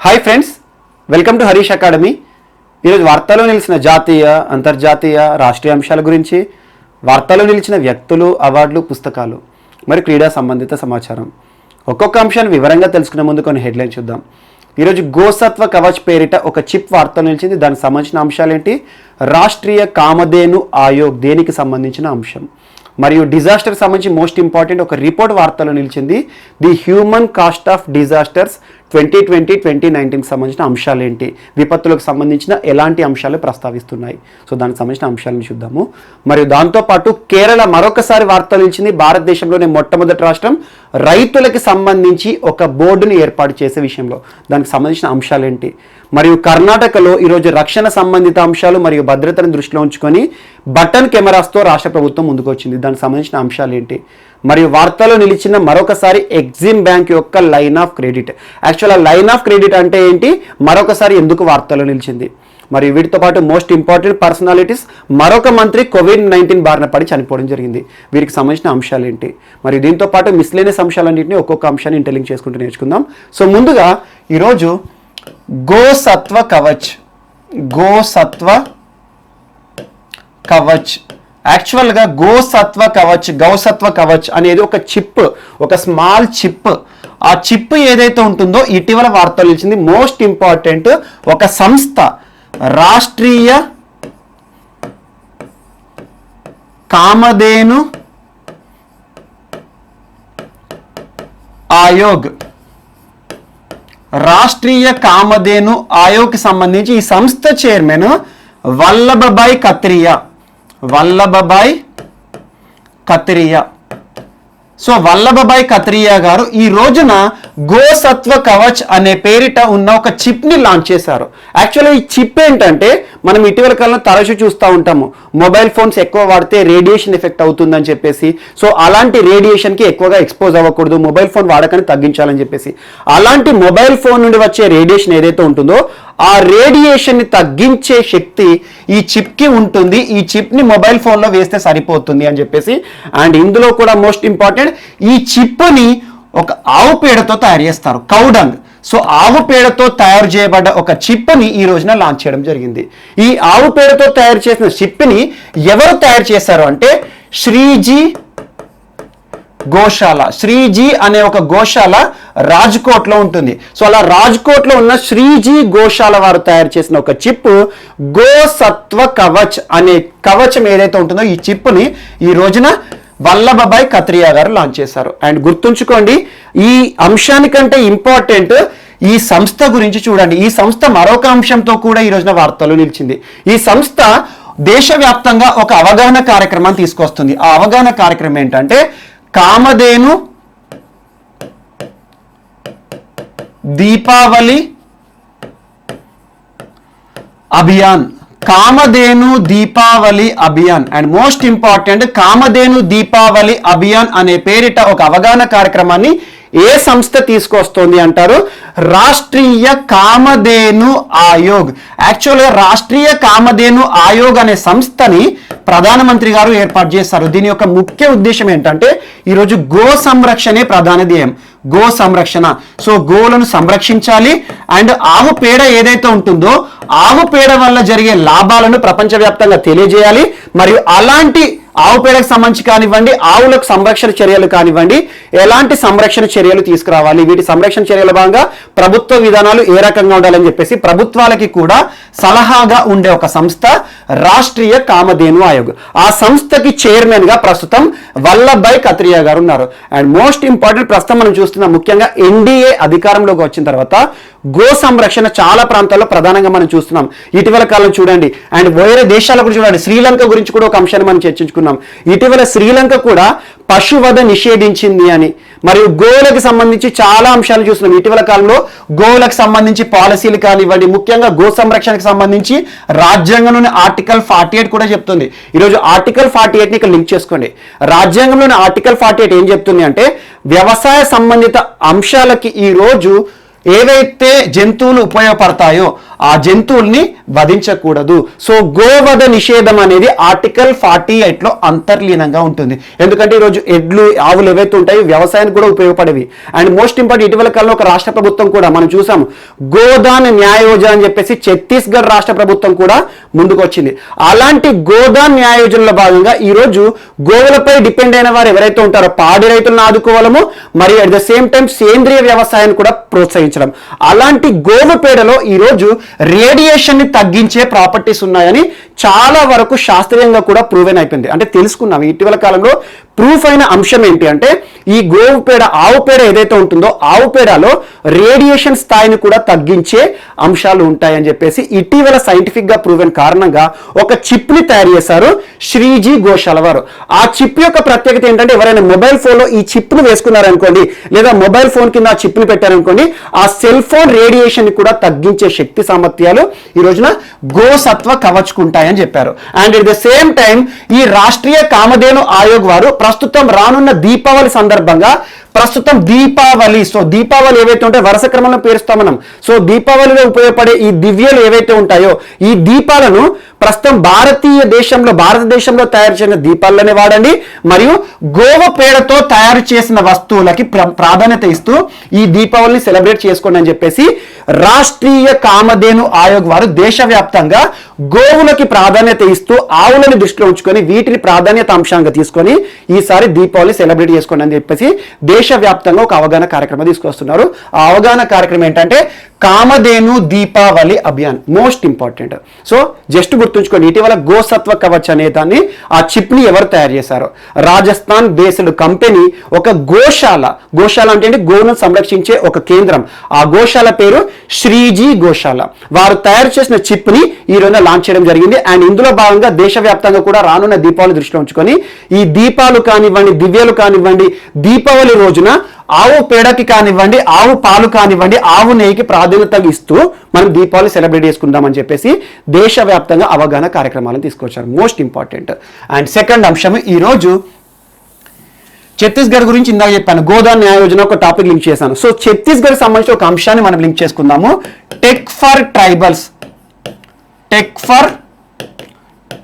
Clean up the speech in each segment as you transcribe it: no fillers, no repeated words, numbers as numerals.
Hi friends, welcome to Harish academy. ఈరోజు వార్తల్లో నిలిచిన జాతీయ, అంతర్జాతీయ, రాష్ట్రీయ అంశాల గురించి, వార్తల్లో నిలిచిన వ్యక్తులు, అవార్డులు, పుస్తకాలు మరియు క్రీడా సంబంధిత సమాచారం ఒక్కొక్క అంశాన్ని వివరంగా తెలుసుకునే ముందు కొన్ని హెడ్లైన్స్ చూద్దాం. ఈరోజు గోసత్వ కవచ్ పేరిట ఒక చిప్ వార్త నిలిచింది. దానికి సంబంధించిన అంశాలు ఏంటి? రాష్ట్రీయ కామధేను ఆయోగ్ దేనికి సంబంధించిన అంశం. మరియు డిజాస్టర్ సంబంధించి మోస్ట్ ఇంపార్టెంట్ ఒక రిపోర్ట్ వార్తలో నిలిచింది. The human cost of disasters 2020-2019కి సంబంధించిన అంశాలు ఏంటి, విపత్తులకు సంబంధించిన ఎలాంటి అంశాలు ప్రస్తావిస్తున్నాయి. సో దానికి సంబంధించిన అంశాలను చూద్దాము. మరియు దాంతోపాటు కేరళ మరొకసారి వార్తలు నిలిచింది. భారతదేశంలోనే మొట్టమొదటి రాష్ట్రం రైతులకి సంబంధించి ఒక బోర్డుని ఏర్పాటు చేసే విషయంలో దానికి సంబంధించిన అంశాలు ఏంటి. మరియు కర్ణాటకలో ఈరోజు రక్షణ సంబంధిత అంశాలు మరియు భద్రతను దృష్టిలో ఉంచుకొని బటన్ కెమెరాస్తో రాష్ట్ర ప్రభుత్వం ముందుకు వచ్చింది. దానికి సంబంధించిన అంశాలు ఏంటి. మరియు వార్తలో నిలిచిన మరొకసారి ఎగ్జిమ్ బ్యాంక్ యొక్క లైన్ ఆఫ్ క్రెడిట్. యాక్చువల్గా లైన్ ఆఫ్ క్రెడిట్ అంటే ఏంటి, మరొకసారి ఎందుకు వార్తలో నిలిచింది. మరియు వీటితో పాటు మోస్ట్ ఇంపార్టెంట్ పర్సనాలిటీస్, మరొక మంత్రి కోవిడ్-19 బారిన పడి చనిపోవడం జరిగింది. వీరికి సంబంధించిన అంశాలు ఏంటి. మరియు దీంతో పాటు మిస్లేనియస్ అంశాలన్నింటినీ ఒక్కొక్క అంశాన్ని ఇంటర్లింక్ చేసుకుంటూ నేర్చుకుందాం. సో ముందుగా ఈరోజు గోసత్వ కవచ్. గోసత్వ కవచ్ యాక్చువల్గా గౌసత్వ కవచ్ అనేది ఒక చిప్, ఒక స్మాల్ చిప్. ఆ చిప్ ఏదైతే ఉంటుందో ఇటీవల వార్తలు నిలిచింది. మోస్ట్ ఇంపార్టెంట్ ఒక సంస్థ, రాష్ట్రీయ కామధేను ఆయోగ్. రాష్ట్రీయ కామధేను ఆయోగ్కి సంబంధించి ఈ సంస్థ చైర్మన్ వల్లభభాయ్ కత్రియా. సో వల్లభభాయ్ కత్రియా గారు ఈ రోజున గోసత్వ కవచ్ అనే పేరిట ఉన్న ఒక చిప్ని లాంచ్ చేశారు. యాక్చువల్గా ఈ చిప్ ఏంటంటే, మనం ఇటీవల కాలంలో తరచూ చూస్తూ ఉంటాము, మొబైల్ ఫోన్స్ ఎక్కువ వాడితే రేడియేషన్ ఎఫెక్ట్ అవుతుందని చెప్పేసి. సో అలాంటి రేడియేషన్కి ఎక్కువగా ఎక్స్పోజ్ అవ్వకూడదు, మొబైల్ ఫోన్ వాడకాన్ని తగ్గించాలని చెప్పేసి. అలాంటి మొబైల్ ఫోన్ నుండి వచ్చే రేడియేషన్ ఏదైతే ఉంటుందో ఆ రేడియేషన్ని తగ్గించే శక్తి ఈ చిప్కి ఉంటుంది. ఈ చిప్ని మొబైల్ ఫోన్లో వేస్తే సరిపోతుంది అని చెప్పేసి. అండ్ ఇందులో కూడా మోస్ట్ ఇంపార్టెంట్, ఈ చిప్ని ఒక ఆవు పేడతో తయారు చేస్తారు, కౌడంగ్. సో ఆవు పేడతో తయారు చేయబడ్డ ఒక చిప్ని ఈ రోజున లాంచ్ చేయడం జరిగింది. ఈ ఆవు పేడతో తయారు చేసిన చిప్ని ఎవరు తయారు చేశారు అంటే శ్రీజీ గోశాల. శ్రీజీ అనే ఒక గోశాల రాజ్కోట్లో ఉంటుంది. సో అలా రాజ్కోట్లో ఉన్న శ్రీజీ గోశాల వారు తయారు చేసిన ఒక చిప్ గోసత్వ కవచ్ అనే కవచం ఏదైతే ఉంటుందో ఈ చిప్ని ఈ రోజున వల్లభభాయ్ కత్రియా గారు లాంచ్ చేశారు. అండ్ గుర్తుంచుకోండి, ఈ అంశానికంటే ఇంపార్టెంట్ ఈ సంస్థ గురించి చూడండి. ఈ సంస్థ మరొక అంశంతో కూడా ఈ రోజున వార్తలు నిలిచింది. ఈ సంస్థ దేశవ్యాప్తంగా ఒక అవగాహన కార్యక్రమాన్ని తీసుకొస్తుంది. ఆ అవగాహన కార్యక్రమం ఏంటంటే Kamadhenu Deepavali Abhiyan. Kamadhenu Deepavali Abhiyan. And most important, Kamadhenu Deepavali Abhiyan అనే పేరిట ఒక అవగాహన కార్యక్రమాన్ని ఏ సంస్థ తీసుకొస్తుంది అంటారు? రాష్ట్రీయ కామధేను ఆయోగ్. యాక్చువల్గా రాష్ట్రీయ కామధేను ఆయోగ్ అనే సంస్థని ప్రధానమంత్రి గారు ఏర్పాటు చేశారు. దీని యొక్క ముఖ్య ఉద్దేశం ఏంటంటే ఈరోజు గో సంరక్షణే ప్రధాన ధ్యేయం. గో సంరక్షణ. సో గోలను సంరక్షించాలి. అండ్ ఆవు పేడ ఏదైతే ఉంటుందో ఆవు పేడ వల్ల జరిగే లాభాలను ప్రపంచవ్యాప్తంగా తెలియజేయాలి. మరియు అలాంటి ఆవు పేడకు సంబంధించి కానివ్వండి, ఆవులకు సంరక్షణ చర్యలు కానివ్వండి, ఎలాంటి సంరక్షణ చర్యలు తీసుకురావాలి, వీటి సంరక్షణ చర్యల భాగంగా ప్రభుత్వ విధానాలు ఏ రకంగా ఉండాలని చెప్పేసి ప్రభుత్వాలకి కూడా సలహాగా ఉండే ఒక సంస్థ రాష్ట్రీయ కామధేను ఆయోగ్. ఆ సంస్థకి చైర్మన్ గా ప్రస్తుతం వల్లభభాయ్ కత్రియా గారు ఉన్నారు. అండ్ మోస్ట్ ఇంపార్టెంట్, ప్రస్తుతం మనం చూస్తున్నాం ముఖ్యంగా ఎన్డీఏ అధికారంలోకి వచ్చిన తర్వాత గో సంరక్షణ చాలా ప్రాంతాల్లో ప్రధానంగా మనం చూస్తున్నాం. ఇటీవల కాలం చూడండి, అండ్ వేరే దేశాలకు చూడండి, శ్రీలంక గురించి కూడా ఒక అంశాన్ని మనం చర్చించుకున్నాం. ఇటీవల శ్రీలంక కూడా పశువధ నిషేధించింది అని, మరియు గోవులకు సంబంధించి చాలా అంశాలు చూస్తున్నాం. ఇటీవల కాలంలో గోవులకు సంబంధించి పాలసీలు కానివ్వండి, ముఖ్యంగా గో సంరక్షణకు సంబంధించి రాజ్యాంగంలోని ఆర్టికల్ 48 కూడా చెప్తుంది. ఈరోజు ఆర్టికల్ 48ని ఇక్కడ లింక్ చేసుకోండి. రాజ్యాంగంలోని ఆర్టికల్ 48 ఏం చెప్తుంది అంటే వ్యవసాయ సంబంధిత అంశాలకి ఈరోజు ఏవైతే జంతువులు ఉపయోగపడతాయో ఆ జంతువుల్ని వధించకూడదు. సో గోవధ నిషేధం అనేది ఆర్టికల్ 48లో అంతర్లీనంగా ఉంటుంది. ఎందుకంటే ఈరోజు ఎడ్లు ఆవులు ఏవైతే ఉంటాయో వ్యవసాయానికి కూడా ఉపయోగపడేవి. అండ్ మోస్ట్ ఇంపార్టెంట్, ఇటీవల కాలంలో ఒక రాష్ట్ర ప్రభుత్వం కూడా మనం చూసాము, గోదాన్ న్యాయ యోజన అని చెప్పేసి ఛత్తీస్గఢ్ రాష్ట్ర ప్రభుత్వం కూడా ముందుకు వచ్చింది. అలాంటి గోదాన్ న్యాయ యోజనలో భాగంగా ఈరోజు గోవులపై డిపెండ్ అయిన వారు ఎవరైతే ఉంటారో పాడి రైతులను ఆదుకోవాలము, మరియు అట్ ద సేమ్ టైం సేంద్రియ వ్యవసాయాన్ని కూడా ప్రోత్సహించడం. అలాంటి గోవు పేడలో ఈరోజు రేడియేషన్ ని తగ్గించే ప్రాపర్టీస్ ఉన్నాయని చాలా వరకు శాస్త్రీయంగా కూడా ప్రూవెన్ అయిపోయింది. అంటే తెలుసుకున్నాం ఇటీవల కాలంలో ప్రూఫ్ అయిన అంశం ఏంటి అంటే ఈ గోవు పేడ, ఆవు పేడ ఏదైతే ఉంటుందో ఆవు పేడలో రేడియేషన్ స్థాయిని కూడా తగ్గించే అంశాలు ఉంటాయని చెప్పేసి ఇటీవల సైంటిఫిక్ గా ప్రూవెన్ కారణంగా ఒక చిప్ ని తయారు చేశారు శ్రీజీ గోశాల వారు. ఆ చిప్ యొక్క ప్రత్యేకత ఏంటంటే ఎవరైనా మొబైల్ ఫోన్ లో ఈ చిప్ ను వేసుకున్నారనుకోండి, లేదా మొబైల్ ఫోన్ కింద ఆ చిప్ ని పెట్టారనుకోండి, ఆ సెల్ ఫోన్ రేడియేషన్ ని కూడా తగ్గించే శక్తి సామర్థ్యాలు ఈ రోజున గోసత్వ కవచ్కుంటాయని చెప్పారు. And at the same time ఈ రాష్ట్రీయ కామధేను ఆయోగ్ వారు ప్రస్తుతం రానున్న దీపావళి సందర్భంగా ప్రస్తుతం దీపావళి, సో దీపావళి ఏవైతే ఉంటాయో వరుస క్రమంలో పేరుస్తాం మనం. సో దీపావళిలో ఉపయోగపడే ఈ దివ్యలు ఏవైతే ఉంటాయో ఈ దీపాలను ప్రస్తుతం భారతదేశంలో తయారు చేసిన దీపాలనే వాడండి, మరియు గోవు పేడతో తయారు చేసిన వస్తువులకి ప్రాధాన్యత ఇస్తూ ఈ దీపావళిని సెలబ్రేట్ చేసుకోండి అని చెప్పేసి రాష్ట్రీయ కామధేను ఆయోగ్ వారు దేశవ్యాప్తంగా గోవులకి ప్రాధాన్యత ఇస్తూ ఆవులను దృష్టిలో ఉంచుకొని వీటిని ప్రాధాన్యత అంశంగా తీసుకొని ఈసారి దీపావళి సెలబ్రేట్ చేసుకోండి అని చెప్పేసి దేశవ్యాప్తంగా ఒక అవగాహన కార్యక్రమం తీసుకొస్తున్నారు. ఆ అవగాహన కార్యక్రమం ఏంటంటే Kamadhenu Deepavali Abhiyan. Most important. So just గుర్తుంచుకోండి, ఇటీవల గోసత్వ కవచ్ అనే దాన్ని, ఆ చిప్ ని ఎవరు తయారు చేశారో, రాజస్థాన్ బేస్డ్ కంపెనీ ఒక గోశాల అంటే గోవును సంరక్షించే ఒక కేంద్రం. ఆ గోశాల పేరు శ్రీజీ గోశాల. వారు తయారు చేసిన చిప్ ని ఈ రోజున లాంచ్ చేయడం జరిగింది. అండ్ ఇందులో భాగంగా దేశవ్యాప్తంగా కూడా రానున్న దీపావళి దృష్టిలో ఉంచుకొని ఈ దీపాలు కానివ్వండి, దివ్యలు కానివ్వండి, దీపావళి రోజున ఆవు పేడకి కానివ్వండి, ఆవు పాలు కానివ్వండి, ఆవు నెయ్యికి ప్రాధాన్యత ఇస్తూ మనం దీపావళి సెలబ్రేట్ చేసుకుందామని చెప్పేసి దేశవ్యాప్తంగా అవగాహన కార్యక్రమాలను తీసుకొచ్చారు. Most important. అండ్ సెకండ్ అంశం, ఈరోజు ఛత్తీస్గఢ్ గురించి ఇందాక చెప్పాను, గోదాన్ న్యాయ యోజన ఒక టాపిక్ లింక్ చేశాను. సో ఛత్తీస్గఢ్ సంబంధించిన ఒక అంశాన్ని మనం లింక్ చేసుకుందాము. టెక్ ఫర్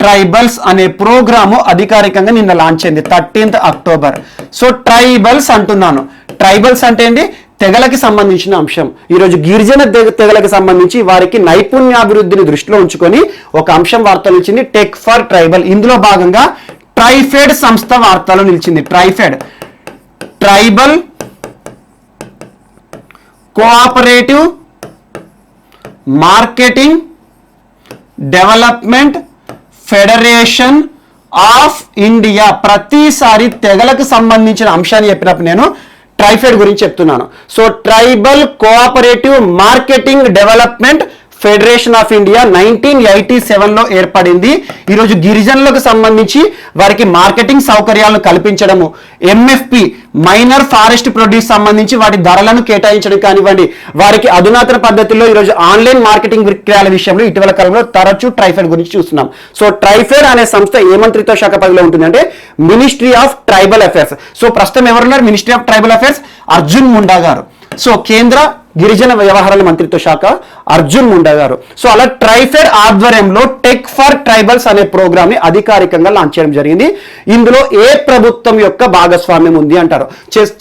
ట్రైబల్స్ అనే ప్రోగ్రాము అధికారికంగా నిన్న లాంచ్ అయింది 13th అక్టోబర్. సో ట్రైబల్స్ అంటున్నాను, ట్రైబల్స్ అంటే ఏంటి? తెగలకి సంబంధించిన అంశం. ఈరోజు గిరిజన తెగలకు సంబంధించి వారికి నైపుణ్యాభివృద్ధిని దృష్టిలో ఉంచుకొని ఒక అంశం వార్తలు ఇచ్చింది, టెక్ ఫర్ ట్రైబల్. ఇందులో భాగంగా ట్రైఫెడ్ సంస్థ వార్తలు నిలిచింది. Tribal cooperative marketing development federation of India. ప్రతిసారి తెగలకు సంబంధించిన అంశాన్ని చెప్పినప్పుడు నేను ట్రైఫెడ్ గురించి చెప్తున్నాను. So tribal cooperative marketing development federation of India 1987లో ఏర్పడింది. ఈరోజు గిరిజనులకు సంబంధించి వారికి మార్కెటింగ్ సౌకర్యాలను కల్పించడము, ఎంఎఫ్పి మైనర్ ఫారెస్ట్ ప్రొడ్యూస్ సంబంధించి వాటి ధరలను కేటాయించడం కానివ్వండి, వారికి అధునాతన పద్ధతిలో ఈరోజు ఆన్లైన్ మార్కెటింగ్ విక్రయాల విషయంలో ఇటీవల కాలంలో తరచూ ట్రైఫెడ్ గురించి చూస్తున్నాం. సో ట్రైఫెడ్ అనే సంస్థ ఏ మంత్రిత్వ శాఖ పరిధిలో ఉంటుందంటే ministry of tribal affairs. So ప్రస్తుతం ఎవరున్నారు ministry of tribal affairs? Arjun Munda గారు. సో కేంద్ర గిరిజన వ్యవహారాల మంత్రిత్వ శాఖ అర్జున్ ముండా గారు. సో అలా ట్రైఫెడ్ ఆధ్వర్యంలో టెక్ ఫర్ ట్రైబల్స్ అనే ప్రోగ్రామ్ ని అధికారికంగా లాంచ్ చేయడం జరిగింది. ఇందులో ఏ ప్రభుత్వం యొక్క భాగస్వామ్యం ఉంది అంటారు?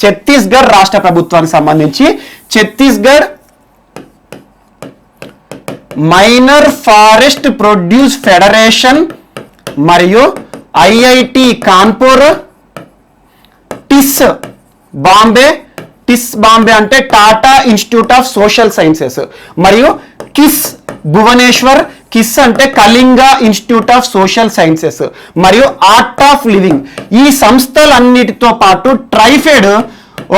ఛత్తీస్గఢ్ రాష్ట్ర ప్రభుత్వానికి సంబంధించి Chhattisgarh minor forest produce federation మరియు ఐఐటి కాన్పూర్, టిస్ బాంబే అంటే Tata institute of social sciences, మరియు కిస్ భువనేశ్వర్, కిస్ అంటే Kalinga institute of social sciences, మరియు ఆర్ట్ ఆఫ్ లివింగ్. ఈ సంస్థలన్నిటితో పాటు ట్రైఫెడ్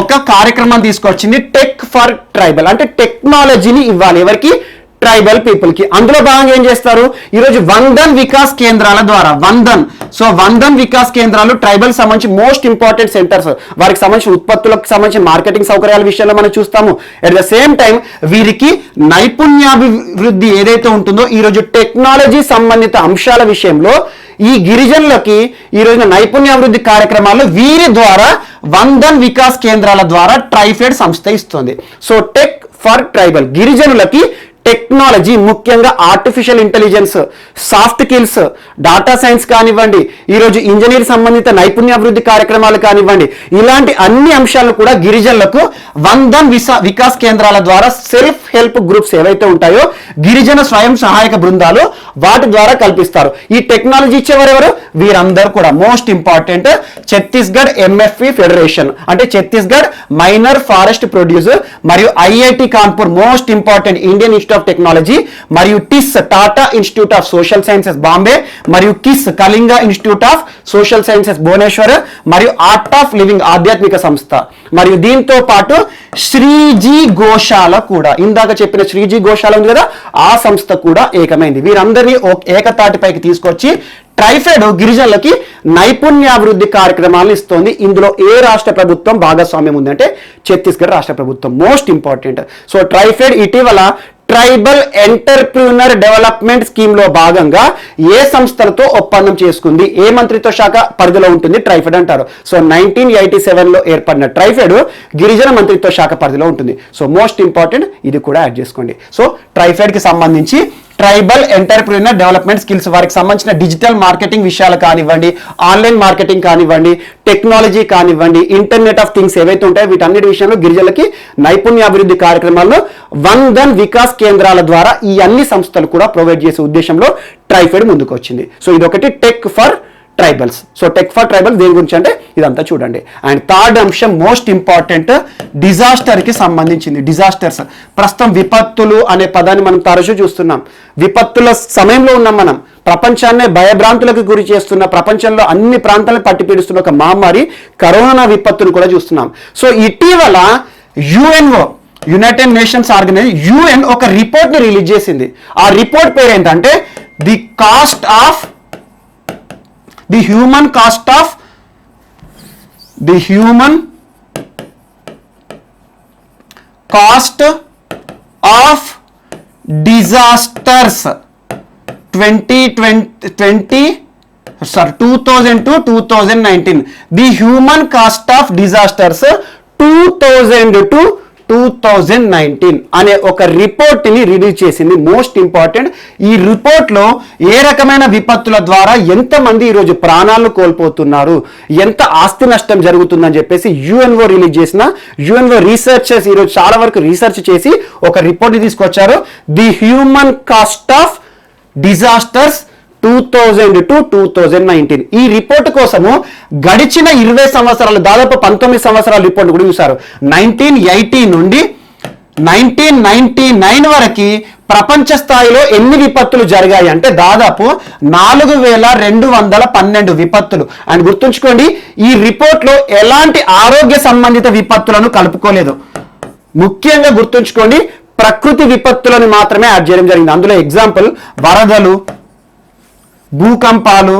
ఒక కార్యక్రమం తీసుకొచ్చింది, టెక్ ఫర్ ట్రైబల్. అంటే టెక్నాలజీని ఇవ్వాలి ఎవరికి? ట్రైబల్ పీపుల్ కి. అందులో భాగంగా ఏం చేస్తారు? ఈరోజు వందన్ వికాస్ కేంద్రాల ద్వారా వందన్ వికాస్ కేంద్రాలు ట్రైబల్ సంబంధించి మోస్ట్ ఇంపార్టెంట్ సెంటర్స్. వారికి సంబంధించిన ఉత్పత్తులకు సంబంధించిన మార్కెటింగ్ సౌకర్యాల విషయంలో మనం చూస్తాము. అట్ ద సేమ్ టైం వీరికి నైపుణ్యాభివృద్ధి ఏదైతే ఉంటుందో ఈరోజు టెక్నాలజీ సంబంధిత అంశాల విషయంలో ఈ గిరిజనులకి ఈ రోజున నైపుణ్యాభివృద్ధి కార్యక్రమాలు వీరి ద్వారా వందన్ వికాస్ కేంద్రాల ద్వారా ట్రైఫెడ్ సంస్థ ఇస్తుంది. సో టెక్ ఫర్ ట్రైబల్, గిరిజనులకి టెక్నాలజీ, ముఖ్యంగా artificial intelligence, soft skills, data science కానివ్వండి, ఈరోజు ఇంజనీర్ సంబంధిత నైపుణ్యాభివృద్ధి కార్యక్రమాలు కానివ్వండి, ఇలాంటి అన్ని అంశాలను కూడా గిరిజనులకు వందన్ వికాస్ కేంద్రాల ద్వారా సెల్ఫ్ హెల్ప్ గ్రూప్స్ ఏవైతే ఉంటాయో గిరిజన స్వయం సహాయక బృందాలు వాటి ద్వారా కల్పిస్తారు. ఈ టెక్నాలజీ ఇచ్చేవారెవరు? వీరందరూ కూడా most important Chhattisgarh MFE federation, అంటే ఛత్తీస్గఢ్ మైనర్ ఫారెస్ట్ ప్రొడ్యూసర్, మరియు IIT Kanpur most important Indian institute of technology, మరియు TISS Tata institute of social sciences Bombay, మరియు KISS Kalinga institute of social sciences Bhubaneswar, మరియు ఆర్ట్ ఆఫ్ లివింగ్ ఆధ్యాత్మిక సంస్థ, మరియు దీంతో పాటు శ్రీజీ గోశాల కూడా, ఇందాక చెప్పిన శ్రీజీ గోశాల ఉంది కదా, ఆ సంస్థ కూడా ఏకమైంది. వీరందరినీ ఏకతాటిపైకి తీసుకొచ్చి ట్రైఫెడ్ గిరిజనులకి నైపుణ్యాభివృద్ధి కార్యక్రమాలను ఇస్తోంది. ఇందులో ఏ రాష్ట్ర ప్రభుత్వం భాగస్వామ్యం ఉందంటే ఛత్తీస్గఢ్ రాష్ట్ర ప్రభుత్వం. Most important. సో ట్రైఫెడ్ ఇటీవల ట్రైబల్ ఎంటర్ప్రీనర్ డెవలప్మెంట్ స్కీమ్ లో భాగంగా ఏ సంస్థలతో ఒప్పందం చేసుకుంది, ఏ మంత్రిత్వ శాఖ పరిధిలో ఉంటుంది? ట్రైఫెడ్ అంటారు. సో 1987 లో ఏర్పడిన ట్రైఫెడ్ గిరిజన మంత్రిత్వ శాఖ పరిధిలో ఉంటుంది. సో మోస్ట్ ఇంపార్టెంట్, ఇది కూడా యాడ్ చేసుకోండి. సో ట్రైఫెడ్ కి సంబంధించి ట్రైబల్ ఎంటర్ప్రీనర్ డెవలప్మెంట్ స్కిల్స్, వారికి సంబంధించిన డిజిటల్ మార్కెటింగ్ విషయాలు కానివ్వండి, ఆన్లైన్ మార్కెటింగ్ కానివ్వండి, టెక్నాలజీ కానివ్వండి, ఇంటర్నెట్ ఆఫ్ థింగ్స్ ఏవైతే ఉంటాయో వీటన్నిటి విషయంలో గిరిజనులకి నైపుణ్యాభివృద్ధి కార్యక్రమాలను వందన్ వికాస్ కేంద్రాల ద్వారా ఈ అన్ని సంస్థలు కూడా ప్రొవైడ్ చేసే ఉద్దేశంలో ట్రైఫెడ్ ముందుకు వచ్చింది. సో ఇదొకటి tech for tribals. So tech for tribal దేని గురించి అంటే ఇదంతా చూడండి. అండ్ థర్డ్ అంశం మోస్ట్ ఇంపార్టెంట్, డిజాస్టర్ కి సంబంధించింది. డిజాస్టర్స్, ప్రస్తుతం విపత్తులు అనే పదాన్ని మనం తరచూ చూస్తున్నాం. విపత్తుల సమయంలో ఉన్నాం మనం. ప్రపంచాన్నే భయభ్రాంతులకు గురి చేస్తున్న, ప్రపంచంలో అన్ని ప్రాంతాలను పట్టిపీడిస్తున్న ఒక మహమ్మారి కరోనా విపత్తును కూడా చూస్తున్నాం. సో ఇటీవల UNO, United Nations Organisation, UN ఒక రిపోర్ట్ ని రిలీజ్ చేసింది. ఆ రిపోర్ట్ పేరు ఏంటంటే the human cost of disasters 2002-2019. The human cost of disasters 2000-2019 అనే ఒక రిపోర్ట్ ని రిలీజ్ చేసింది. మోస్ట్ ఇంపార్టెంట్, ఈ రిపోర్ట్ లో ఏ రకమైన విపత్తుల ద్వారా ఎంతమంది ఈరోజు ప్రాణాలను కోల్పోతున్నారు, ఎంత ఆస్తి నష్టం జరుగుతుందని చెప్పేసి యుఎన్ఓ రిలీజ్ చేసిన, యుఎన్ఓ రీసెర్చర్స్ ఈరోజు చాలా వరకు రీసెర్చ్ చేసి ఒక రిపోర్ట్ ని తీసుకొచ్చారు. The human cost of disasters 2000-2019. ఈ రిపోర్ట్ కోసము గడిచిన 20 సంవత్సరాలు, దాదాపు 19 సంవత్సరాల రిపోర్ట్ కూడా చూశారు. 1980 నుండి 1999 వరకు ప్రపంచ స్థాయిలో ఎన్ని విపత్తులు జరిగాయి అంటే దాదాపు 4212 విపత్తులు. అండ్ గుర్తుంచుకోండి, ఈ రిపోర్ట్ లో ఎలాంటి ఆరోగ్య సంబంధిత విపత్తులను కలుపుకోలేదు. ముఖ్యంగా గుర్తుంచుకోండి, ప్రకృతి విపత్తులను మాత్రమే యాడ్ చేయడం జరిగింది. అందులో ఎగ్జాంపుల్ వరదలు, భూకంపాలు,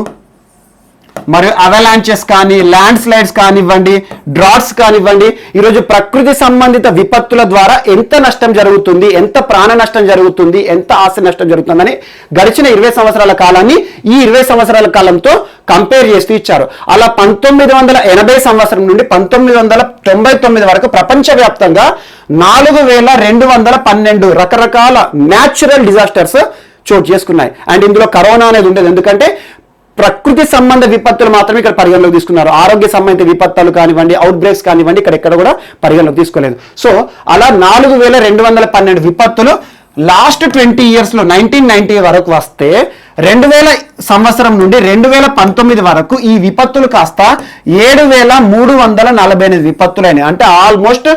మరియు అవలాంచెస్ కానీ, ల్యాండ్ స్లైడ్స్ కానివ్వండి, డ్రాట్స్ కానివ్వండి, ఈరోజు ప్రకృతి సంబంధిత విపత్తుల ద్వారా ఎంత నష్టం జరుగుతుంది, ఎంత ప్రాణ నష్టం జరుగుతుంది, ఎంత ఆస్తి నష్టం జరుగుతుందని గడిచిన 20 సంవత్సరాల కాలాన్ని ఈ 20 సంవత్సరాల కాలంతో కంపేర్ చేస్తూ ఇచ్చారు. అలా 1980 సంవత్సరం నుండి 1999 వరకు ప్రపంచవ్యాప్తంగా 4212 రకరకాల న్యాచురల్ డిజాస్టర్స్ చోటు చేసుకున్నాయి. అండ్ ఇందులో కరోనా అనేది ఉండదు, ఎందుకంటే ప్రకృతి సంబంధ విపత్తులు మాత్రమే ఇక్కడ పరిగణలోకి తీసుకున్నారు. ఆరోగ్య సంబంధిత విపత్తులు కానివ్వండి, అవుట్ బ్రేక్స్ కానివ్వండి, ఇక్కడ ఎక్కడ కూడా పరిగణలోకి తీసుకోలేదు. సో అలా 4212 విపత్తులు లాస్ట్ 20 years లో 1990 వరకు వస్తే 2000 సంవత్సరం నుండి 2019 వరకు ఈ విపత్తులు కాస్త 7348 విపత్తులైనాయి. అంటే ఆల్మోస్ట్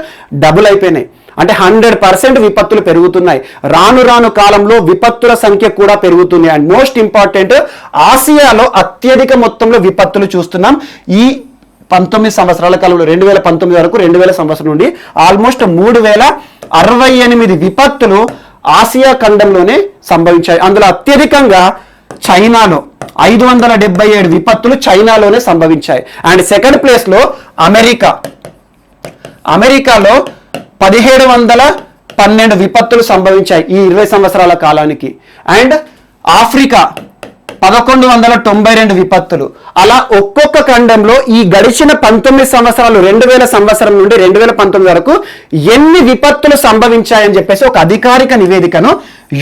డబుల్ అయిపోయినాయి. అంటే 100% విపత్తులు పెరుగుతున్నాయి. రాను రాను కాలంలో విపత్తుల సంఖ్య కూడా పెరుగుతుంది. అండ్ మోస్ట్ ఇంపార్టెంట్, ఆసియాలో అత్యధిక మొత్తంలో విపత్తులు చూస్తున్నాం ఈ 19 సంవత్సరాల కాలంలో. 2019 వరకు 2000 సంవత్సరం నుండి ఆల్మోస్ట్ 3068 విపత్తులు ఆసియా ఖండంలోనే సంభవించాయి. అందులో అత్యధికంగా చైనాలో 577 విపత్తులు చైనాలోనే సంభవించాయి. అండ్ సెకండ్ ప్లేస్ లో అమెరికాలో 1712 విపత్తులు సంభవించాయి ఈ 20 సంవత్సరాల కాలానికి. అండ్ 1192 విపత్తులు. అలా ఒక్కొక్క ఖండంలో ఈ గడిచిన 19 సంవత్సరాలు 2000 సంవత్సరం నుండి 2019 వరకు ఎన్ని విపత్తులు సంభవించాయని చెప్పేసి ఒక అధికారిక నివేదికను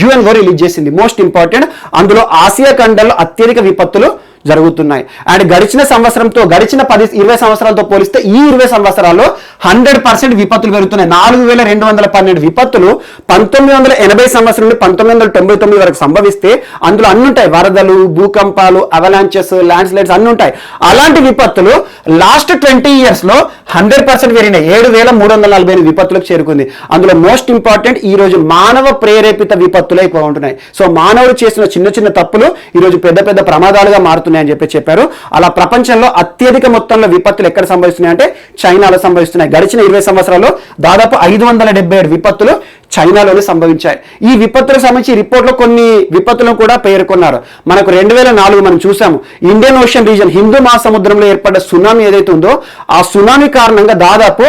యుఎన్ఓ రిలీజ్ చేసింది. మోస్ట్ ఇంపార్టెంట్, అందులో ఆసియా ఖండంలో అత్యధిక విపత్తులు జరుగుతున్నాయి. అండ్ గడిచిన 10-20 సంవత్సరాలతో పోలిస్తే ఈ 20 సంవత్సరాల్లో 100% విపత్తులు పెరుగుతున్నాయి. 4212 విపత్తులు 1980 సంవత్సరం నుండి 1999 వరకు సంభవిస్తే అందులో అన్ని ఉంటాయి. వరదలు, భూకంపాలు, అవలాంచెస్, ల్యాండ్ స్లైడ్స్ అన్ని ఉంటాయి. అలాంటి విపత్తులు లాస్ట్ 20 years లో 100% పెరిగినాయి. 7348 విపత్తులకు చేరుకుంది. అందులో మోస్ట్ ఇంపార్టెంట్ ఈ రోజు మానవ ప్రేరేపిత విపత్తులే ఎక్కువ ఉంటున్నాయి. సో మానవుడు చేసిన చిన్న చిన్న తప్పులు ఈరోజు పెద్ద పెద్ద ప్రమాదాలుగా మారుతున్నాయి అని చెప్పారు. అలా ప్రపంచంలో అత్యధిక మొత్తంలో విపత్తులు ఎక్కడ సంభవిస్తున్నాయి అంటే చైనాలో సంభవిస్తున్నాయి. గడిచిన 20 సంవత్సరాల్లో దాదాపు 577 విపత్తులు చైనాలోనే సంభవించాయి. ఈ విపత్తులకు సంబంధించి రిపోర్ట్లో కొన్ని విపత్తులను కూడా పేర్కొన్నారు. మనకు 2004 మనం చూసాము, ఇండియన్ ఓషన్ రీజన్ హిందూ మహాసముద్రంలో ఏర్పడ్డ సునామీ ఏదైతే ఉందో ఆ సునామీ కారణంగా దాదాపు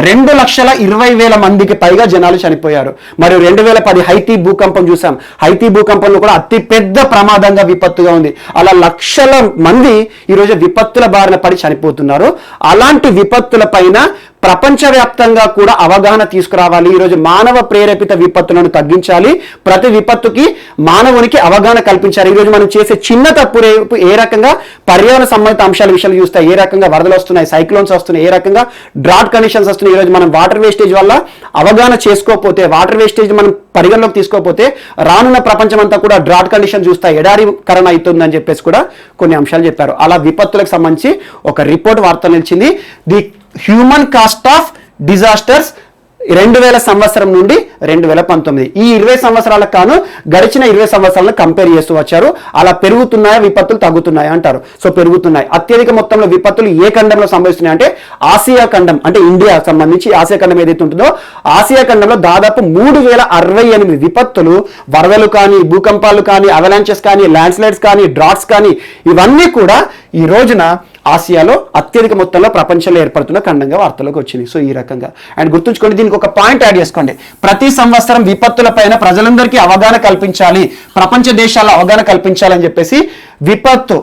2,20,000 మందికి పైగా జనాలు చనిపోయారు. మరియు 2010 హైతీ భూకంపం చూసాం. హైతీ భూకంపంలో కూడా అతి పెద్ద ప్రమాదంగా విపత్తుగా ఉంది. అలా లక్షల మంది ఈరోజు విపత్తుల బారిన పడి చనిపోతున్నారు. అలాంటి విపత్తుల పైన ప్రపంచవ్యాప్తంగా కూడా అవగాహన తీసుకురావాలి. ఈరోజు మానవ ప్రేరేపిత విపత్తులను తగ్గించాలి. ప్రతి విపత్తుకి మానవునికి అవగాహన కల్పించాలి. ఈరోజు మనం చేసే చిన్న తప్పు రేపు ఏ రకంగా పర్యావరణ సంబంధిత అంశాల విషయాలు చూస్తాయి, ఏ రకంగా వరదలు వస్తున్నాయి, సైక్లోన్స్ వస్తున్నాయి, ఏ రకంగా డ్రాట్ కండిషన్స్ వస్తున్నాయి. ఈరోజు మనం వాటర్ వేస్టేజ్ వల్ల అవగాహన చేసుకోకపోతే, వాటర్ వేస్టేజ్ మనం పరిగణలోకి తీసుకోకపోతే రానున్న ప్రపంచం అంతా కూడా డ్రాట్ కండిషన్ చూస్తాయి, ఎడారీకరణ అవుతుందని చెప్పేసి కూడా కొన్ని అంశాలు చెప్పారు. అలా విపత్తులకు సంబంధించి ఒక రిపోర్ట్ వార్త నిలిచింది. The human cost of disasters 2000 సంవత్సరం నుండి 2019 ఈ 20 సంవత్సరాలకు కాను గడిచిన 20 సంవత్సరాలను కంపేర్ చేస్తూ వచ్చారు. అలా పెరుగుతున్నాయా విపత్తులు తగ్గుతున్నాయా అంటారు. సో పెరుగుతున్నాయి. అత్యధిక మొత్తంలో విపత్తులు ఏ ఖండంలో సంభవిస్తున్నాయి అంటే ఆసియా ఖండం, అంటే ఇండియా సంబంధించి ఆసియా ఖండం ఏదైతే ఉంటుందో ఆసియా ఖండంలో దాదాపు 3068 విపత్తులు, వరదలు కానీ, భూకంపాలు కానీ, అవలాంచెస్ కానీ, ల్యాండ్ స్లైడ్స్ కానీ, డ్రాట్స్ కానీ ఇవన్నీ కూడా ఈ రోజున ఆసియాలో అత్యధిక మొత్తంలో ప్రపంచంలో ఏర్పడుతున్న ఖండంగా వార్తలోకి వచ్చింది. సో ఈ రకంగా అండ్ గుర్తుంచుకోండి, దీనికి ఒక పాయింట్ యాడ్ చేసుకోండి. ప్రతి సంవత్సరం విపత్తుల పైన ప్రజలందరికీ అవగాహన కల్పించాలి, ప్రపంచ దేశాల్లో అవగాహన కల్పించాలని చెప్పేసి విపత్తు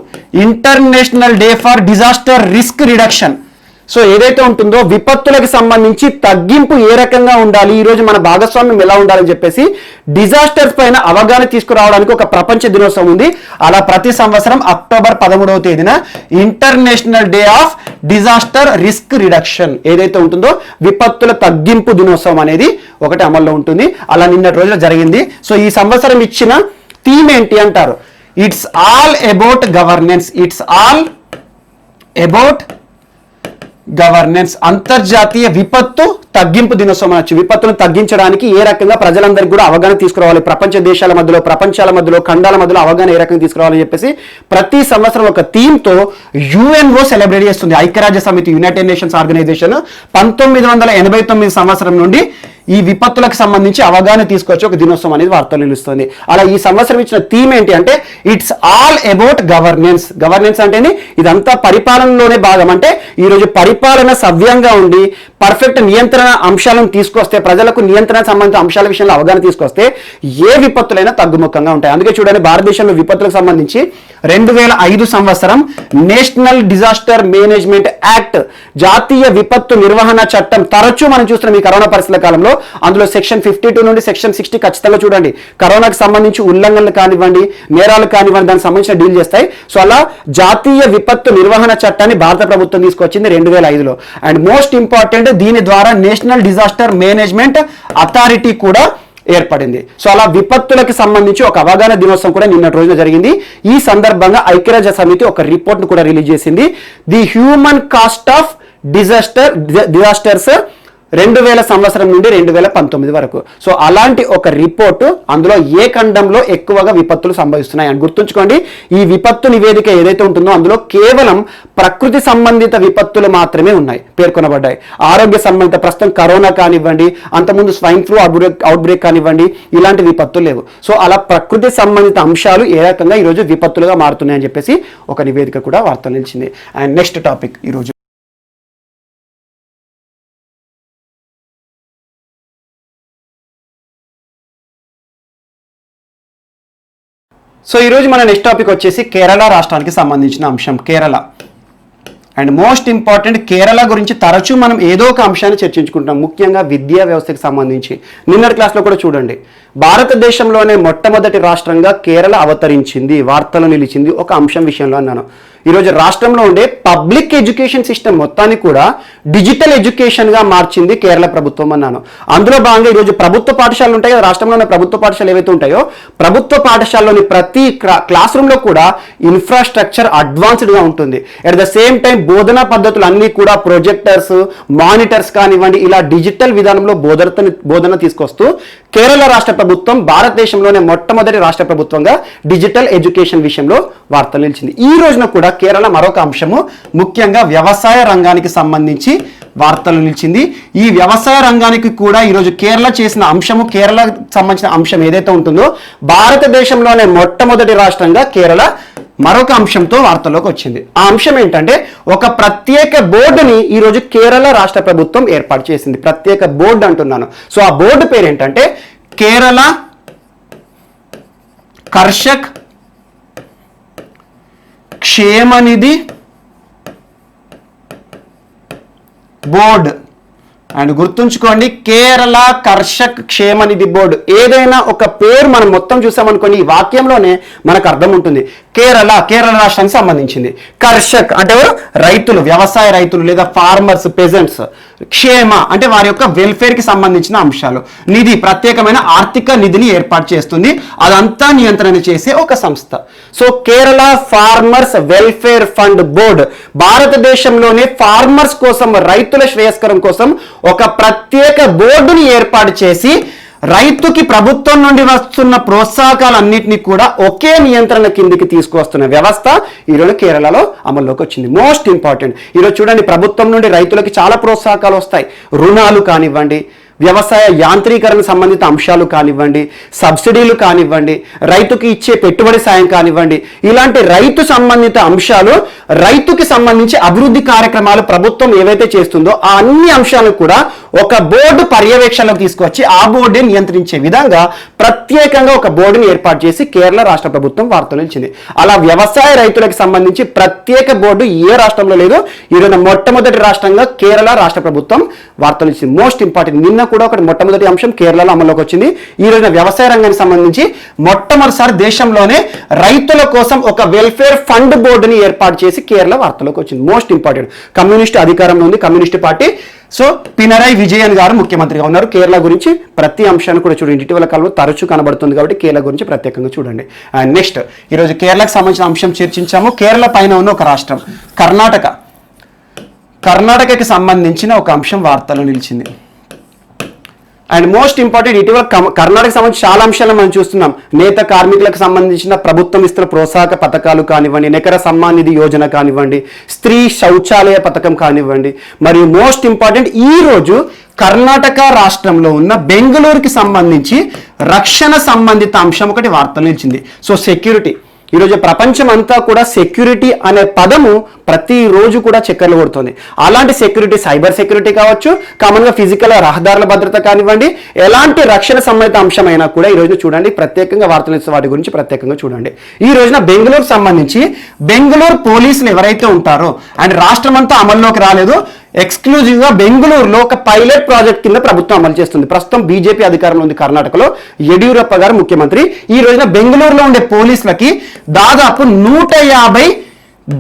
international day for disaster risk reduction. So ఏదైతే ఉంటుందో విపత్తులకు సంబంధించి తగ్గింపు ఏ రకంగా ఉండాలి, ఈ రోజు మన భాగస్వామ్యం ఎలా ఉండాలని చెప్పేసి డిజాస్టర్స్ పైన అవగాహన తీసుకురావడానికి ఒక ప్రపంచ దినోత్సవం ఉంది. అలా ప్రతి సంవత్సరం అక్టోబర్ 13వ తేదీన international day of disaster risk reduction ఏదైతే ఉంటుందో విపత్తుల తగ్గింపు దినోత్సవం అనేది ఒకటి అమల్లో ఉంటుంది. అలా నిన్నటి రోజున జరిగింది. సో ఈ సంవత్సరం ఇచ్చిన థీమ్ ఏంటి అంటారు, it's all about governance. It's all about governance. అంతర్జాతీయ విపత్తు తగ్గింపు దినోత్సవం అనొచ్చు. విపత్తును తగ్గించడానికి ఏ రకంగా ప్రజలందరికీ కూడా అవగాహన తీసుకురావాలి, ప్రపంచ దేశాల మధ్యలో, ప్రపంచాల మధ్యలో, ఖండాల మధ్యలో అవగాహన ఏ రకంగా తీసుకురావాలని చెప్పేసి ప్రతి సంవత్సరం ఒక థీమ్తో యుఎన్ఓ సెలబ్రేట్ చేస్తుంది. ఐక్యరాజ్య సమితి, యునైటెడ్ నేషన్స్ ఆర్గనైజేషన్ 1989 సంవత్సరం నుండి ఈ విపత్తులకు సంబంధించి అవగాహన తీసుకొచ్చి ఒక దినోత్సవం అనేది వార్తలు నిలుస్తుంది. అలా ఈ సంవత్సరం ఇచ్చిన థీమ్ ఏంటి అంటే it's all about governance. Governance అంటేనే ఇదంతా పరిపాలనలోనే భాగం. అంటే ఈరోజు పరిపాలన సవ్యంగా ఉండి పర్ఫెక్ట్ నియంత్రణ అంశాలను తీసుకొస్తే, ప్రజలకు నియంత్రణ సంబంధించిన అంశాల విషయంలో అవగాహన తీసుకొస్తే ఏ విపత్తులైనా తగ్గుముఖంగా ఉంటాయి. అందుకే చూడండి, భారతదేశంలో విపత్తులకు సంబంధించి 2005 సంవత్సరం నేషనల్ డిజాస్టర్ మేనేజ్మెంట్ యాక్ట్, జాతీయ విపత్తు నిర్వహణ చట్టం తరచూ మనం చూస్తున్నాం ఈ కరోనా పరిస్థితుల కాలంలో. అందులో సెక్షన్ 52 నుండి సెక్షన్ 60 ఖచ్చితంగా చూడండి కరోనాకు సంబంధించి ఉల్లంఘనలు కానివ్వండి, నేరాలు కానివ్వండి, దానికి సంబంధించిన డీల్ చేస్తాయి. సో అలా జాతీయ విపత్తు నిర్వహణ చట్టాన్ని భారత ప్రభుత్వం తీసుకొచ్చింది 2005లో. అండ్ మోస్ట్ ఇంపార్టెంట్, దీని ద్వారా నేషనల్ డిజాస్టర్ మేనేజ్మెంట్ అథారిటీ కూడా ఏర్పడింది. సో అలా విపత్తులకు సంబంధించి ఒక అవగాహన దినోత్సవం కూడా నిన్నటి రోజున జరిగింది. ఈ సందర్భంగా ఐక్యరాజ్య సమితి ఒక రిపోర్ట్ ను కూడా రిలీజ్ చేసింది, the human cost of disasters 2000 సంవత్సరం నుండి 2019 వరకు. సో అలాంటి ఒక రిపోర్టు, అందులో ఏ ఖండంలో ఎక్కువగా విపత్తులు సంభవిస్తున్నాయి అని గుర్తుంచుకోండి. ఈ విపత్తు నివేదిక ఏదైతే ఉంటుందో అందులో కేవలం ప్రకృతి సంబంధిత విపత్తులు మాత్రమే ఉన్నాయి, పేర్కొనబడ్డాయి. ఆరోగ్య సంబంధిత ప్రస్తుతం కరోనా కానివ్వండి, అంతకుముందు స్వైన్ ఫ్లూ అవుట్బ్రేక్ కానివ్వండి, ఇలాంటి విపత్తులు లేవు. సో అలా ప్రకృతి సంబంధిత అంశాలు ఏ రకంగా ఈరోజు విపత్తులుగా మారుతున్నాయని చెప్పేసి ఒక నివేదిక కూడా వార్త నిలిచింది. అండ్ నెక్స్ట్ టాపిక్ ఈరోజు సో ఈరోజు మన నెక్స్ట్ టాపిక్ వచ్చేసి కేరళ రాష్ట్రానికి సంబంధించిన అంశం. Kerala and most important, Kerala గురించి తరచూ మనం ఏదో ఒక అంశాన్ని చర్చించుకుంటాం, ముఖ్యంగా విద్యా వ్యవస్థకి సంబంధించి. నిన్నటి క్లాస్లో కూడా చూడండి, భారతదేశంలోనే మొట్టమొదటి రాష్ట్రంగా కేరళ అవతరించింది, వార్తలు నిలిచింది ఒక అంశం విషయంలో అన్నాను. ఈరోజు రాష్ట్రంలో ఉండే పబ్లిక్ ఎడ్యుకేషన్ సిస్టమ్ మొత్తాన్ని కూడా డిజిటల్ ఎడ్యుకేషన్గా మార్చింది కేరళ ప్రభుత్వం అన్నాను. అందులో భాగంగా ఈరోజు ప్రభుత్వ పాఠశాలలు ఉంటాయి కదా, రాష్ట్రంలో ఉన్న ప్రభుత్వ పాఠశాలలు ఏవైతే ఉంటాయో, ప్రభుత్వ పాఠశాలలోని ప్రతి క్లాస్ రూమ్లో కూడా ఇన్ఫ్రాస్ట్రక్చర్ అడ్వాన్స్డ్గా ఉంటుంది. అట్ ద సేమ్ టైం బోధనా పద్ధతులు అన్నీ కూడా ప్రొజెక్టర్స్, మానిటర్స్ కానివ్వండి, ఇలా డిజిటల్ విధానంలో బోధన తీసుకొస్తూ కేరళ రాష్ట్ర ప్రభుత్వం భారతదేశంలోనే మొట్టమొదటి రాష్ట్ర ప్రభుత్వంగా డిజిటల్ ఎడ్యుకేషన్ విషయంలో వార్తలు నిలిచింది. ఈ రోజున కూడా కేరళ మరొక అంశము, ముఖ్యంగా వ్యవసాయ రంగానికి సంబంధించి వార్తలు నిలిచింది. ఈ వ్యవసాయ రంగానికి కూడా ఈరోజు కేరళ చేసిన అంశము, కేరళకు సంబంధించిన అంశం ఏదైతే ఉంటుందో, భారతదేశంలోనే మొట్టమొదటి రాష్ట్రంగా కేరళ మరొక అంశంతో వార్తల్లోకి వచ్చింది. ఆ అంశం ఏంటంటే, ఒక ప్రత్యేక బోర్డుని ఈరోజు కేరళ రాష్ట్ర ప్రభుత్వం ఏర్పాటు చేసింది. ప్రత్యేక బోర్డు అంటున్నాను. సో ఆ బోర్డు పేరు ఏంటంటే కేరళ కర్షక్ క్షేమనిధి బోర్డు. అండ్ గుర్తుంచుకోండి, కేరళ కర్షక్ క్షేమనిధి బోర్డు. ఏదైనా ఒక పేరు మనం మొత్తం చూసామనుకోండి, ఈ వాక్యంలోనే మనకు అర్థం ఉంటుంది. కేరళ రాష్ట్రానికి సంబంధించింది. కర్షక్ అంటే రైతులు, వ్యవసాయ రైతులు లేదా ఫార్మర్స్, పెజెంట్స్. క్షేమ అంటే వారి యొక్క వెల్ఫేర్కి సంబంధించిన అంశాలు. నిధి, ప్రత్యేకమైన ఆర్థిక నిధిని ఏర్పాటు చేస్తుంది. అదంతా నియంత్రణ చేసే ఒక సంస్థ. So Kerala farmers welfare fund board భారతదేశంలోనే ఫార్మర్స్ కోసం, రైతుల శ్రేయస్కరం కోసం ఒక ప్రత్యేక బోర్డుని ఏర్పాటు చేసి రైతుకి ప్రభుత్వం నుండి వస్తున్న ప్రోత్సాహకాలన్నింటినీ కూడా ఒకే నియంత్రణ కిందికి తీసుకువస్తున్న వ్యవస్థ ఈరోజు కేరళలో అమల్లోకి వచ్చింది. మోస్ట్ ఇంపార్టెంట్, ఈరోజు చూడండి, ప్రభుత్వం నుండి రైతులకి చాలా ప్రోత్సాహకాలు వస్తాయి. రుణాలు కానివ్వండి, వ్యవసాయ యాంత్రీకరణ సంబంధిత అంశాలు కానివ్వండి, సబ్సిడీలు కానివ్వండి, రైతుకి ఇచ్చే పెట్టుబడి సాయం కానివ్వండి, ఇలాంటి రైతు సంబంధిత అంశాలు, రైతుకి సంబంధించి అభివృద్ధి కార్యక్రమాలు ప్రభుత్వం ఏవైతే చేస్తుందో ఆ అన్ని అంశాలను కూడా ఒక బోర్డు పర్యవేక్షణలోకి తీసుకొచ్చి ఆ బోర్డుని నియంత్రించే విధంగా ప్రత్యేకంగా ఒక బోర్డుని ఏర్పాటు చేసి కేరళ రాష్ట్ర ప్రభుత్వం వార్తలు ఇచ్చింది. అలా వ్యవసాయ రైతులకు సంబంధించి ప్రత్యేక బోర్డు ఏ రాష్ట్రంలో లేదు. ఈరోజు మొట్టమొదటి రాష్ట్రంగా కేరళ రాష్ట్ర ప్రభుత్వం వార్తలు ఇచ్చింది. మోస్ట్ ఇంపార్టెంట్, నిన్న కూడా ఒకటి మొట్టమొదటి అంశం కేరళలో అమల్లోకి వచ్చింది. ఈ రోజున వ్యవసాయ రంగానికి సంబంధించి మొట్టమొదటిసారి దేశంలోనే రైతుల కోసం ఒక వెల్ఫేర్ ఫండ్ బోర్డుని ఏర్పాటు చేసి కేరళ వార్తలోకి వచ్చింది. మోస్ట్ ఇంపార్టెంట్, కమ్యూనిస్ట్ అధికారంలో ఉంది, communist party. So Pinarayi Vijayan గారు ముఖ్యమంత్రిగా ఉన్నారు. కేరళ గురించి ప్రతి అంశాన్ని కూడా చూడండి, ఇటీవల కాలంలో తరచూ కనబడుతుంది కాబట్టి కేరళ గురించి ప్రత్యేకంగా చూడండి. అండ్ నెక్స్ట్, ఈరోజు కేరళకు సంబంధించిన అంశం చర్చించాము. కేరళ పైన ఉన్న ఒక రాష్ట్రం కర్ణాటకకి సంబంధించిన ఒక అంశం వార్తలు నిలిచింది. అండ్ మోస్ట్ ఇంపార్టెంట్, ఇటీవల కర్ణాటకకు సంబంధించి చాలా అంశాలను మనం చూస్తున్నాం. నేత కార్మికులకు సంబంధించిన ప్రభుత్వం ఇస్తున్న ప్రోత్సాహక పథకాలు కానివ్వండి, నికర సమ్మాన్ నిధి యోజన కానివ్వండి, స్త్రీ శౌచాలయ పథకం కానివ్వండి, మరియు మోస్ట్ ఇంపార్టెంట్, ఈ రోజు కర్ణాటక రాష్ట్రంలో ఉన్న బెంగళూరుకి సంబంధించి రక్షణ సంబంధిత అంశం ఒకటి వార్తలు నిలిచింది. సో సెక్యూరిటీ, ఈరోజు ప్రపంచం అంతా కూడా సెక్యూరిటీ అనే పదము ప్రతిరోజు కూడా చక్కర్లు కొడుతుంది. అలాంటి సెక్యూరిటీ, సైబర్ సెక్యూరిటీ కావచ్చు, కామన్గా ఫిజికల్ రహదారుల భద్రత కానివ్వండి, ఎలాంటి రక్షణ సంబంధిత అంశమైనా కూడా ఈ రోజున చూడండి, ప్రత్యేకంగా వార్తలు ఇచ్చే వాటి గురించి ప్రత్యేకంగా చూడండి. ఈ రోజున బెంగళూరు సంబంధించి బెంగళూరు పోలీసులు ఎవరైతే ఉంటారో, అండ్ రాష్ట్రం అంతా అమల్లోకి రాలేదు, ఎక్స్క్లూజివ్గా బెంగళూరులో ఒక పైలట్ ప్రాజెక్ట్ కింద ప్రభుత్వం అమలు చేస్తుంది. ప్రస్తుతం బీజేపీ అధికారంలో ఉంది కర్ణాటకలో, యడియూరప్ప గారు ముఖ్యమంత్రి. ఈ రోజున బెంగళూరులో ఉండే పోలీసులకి దాదాపు 150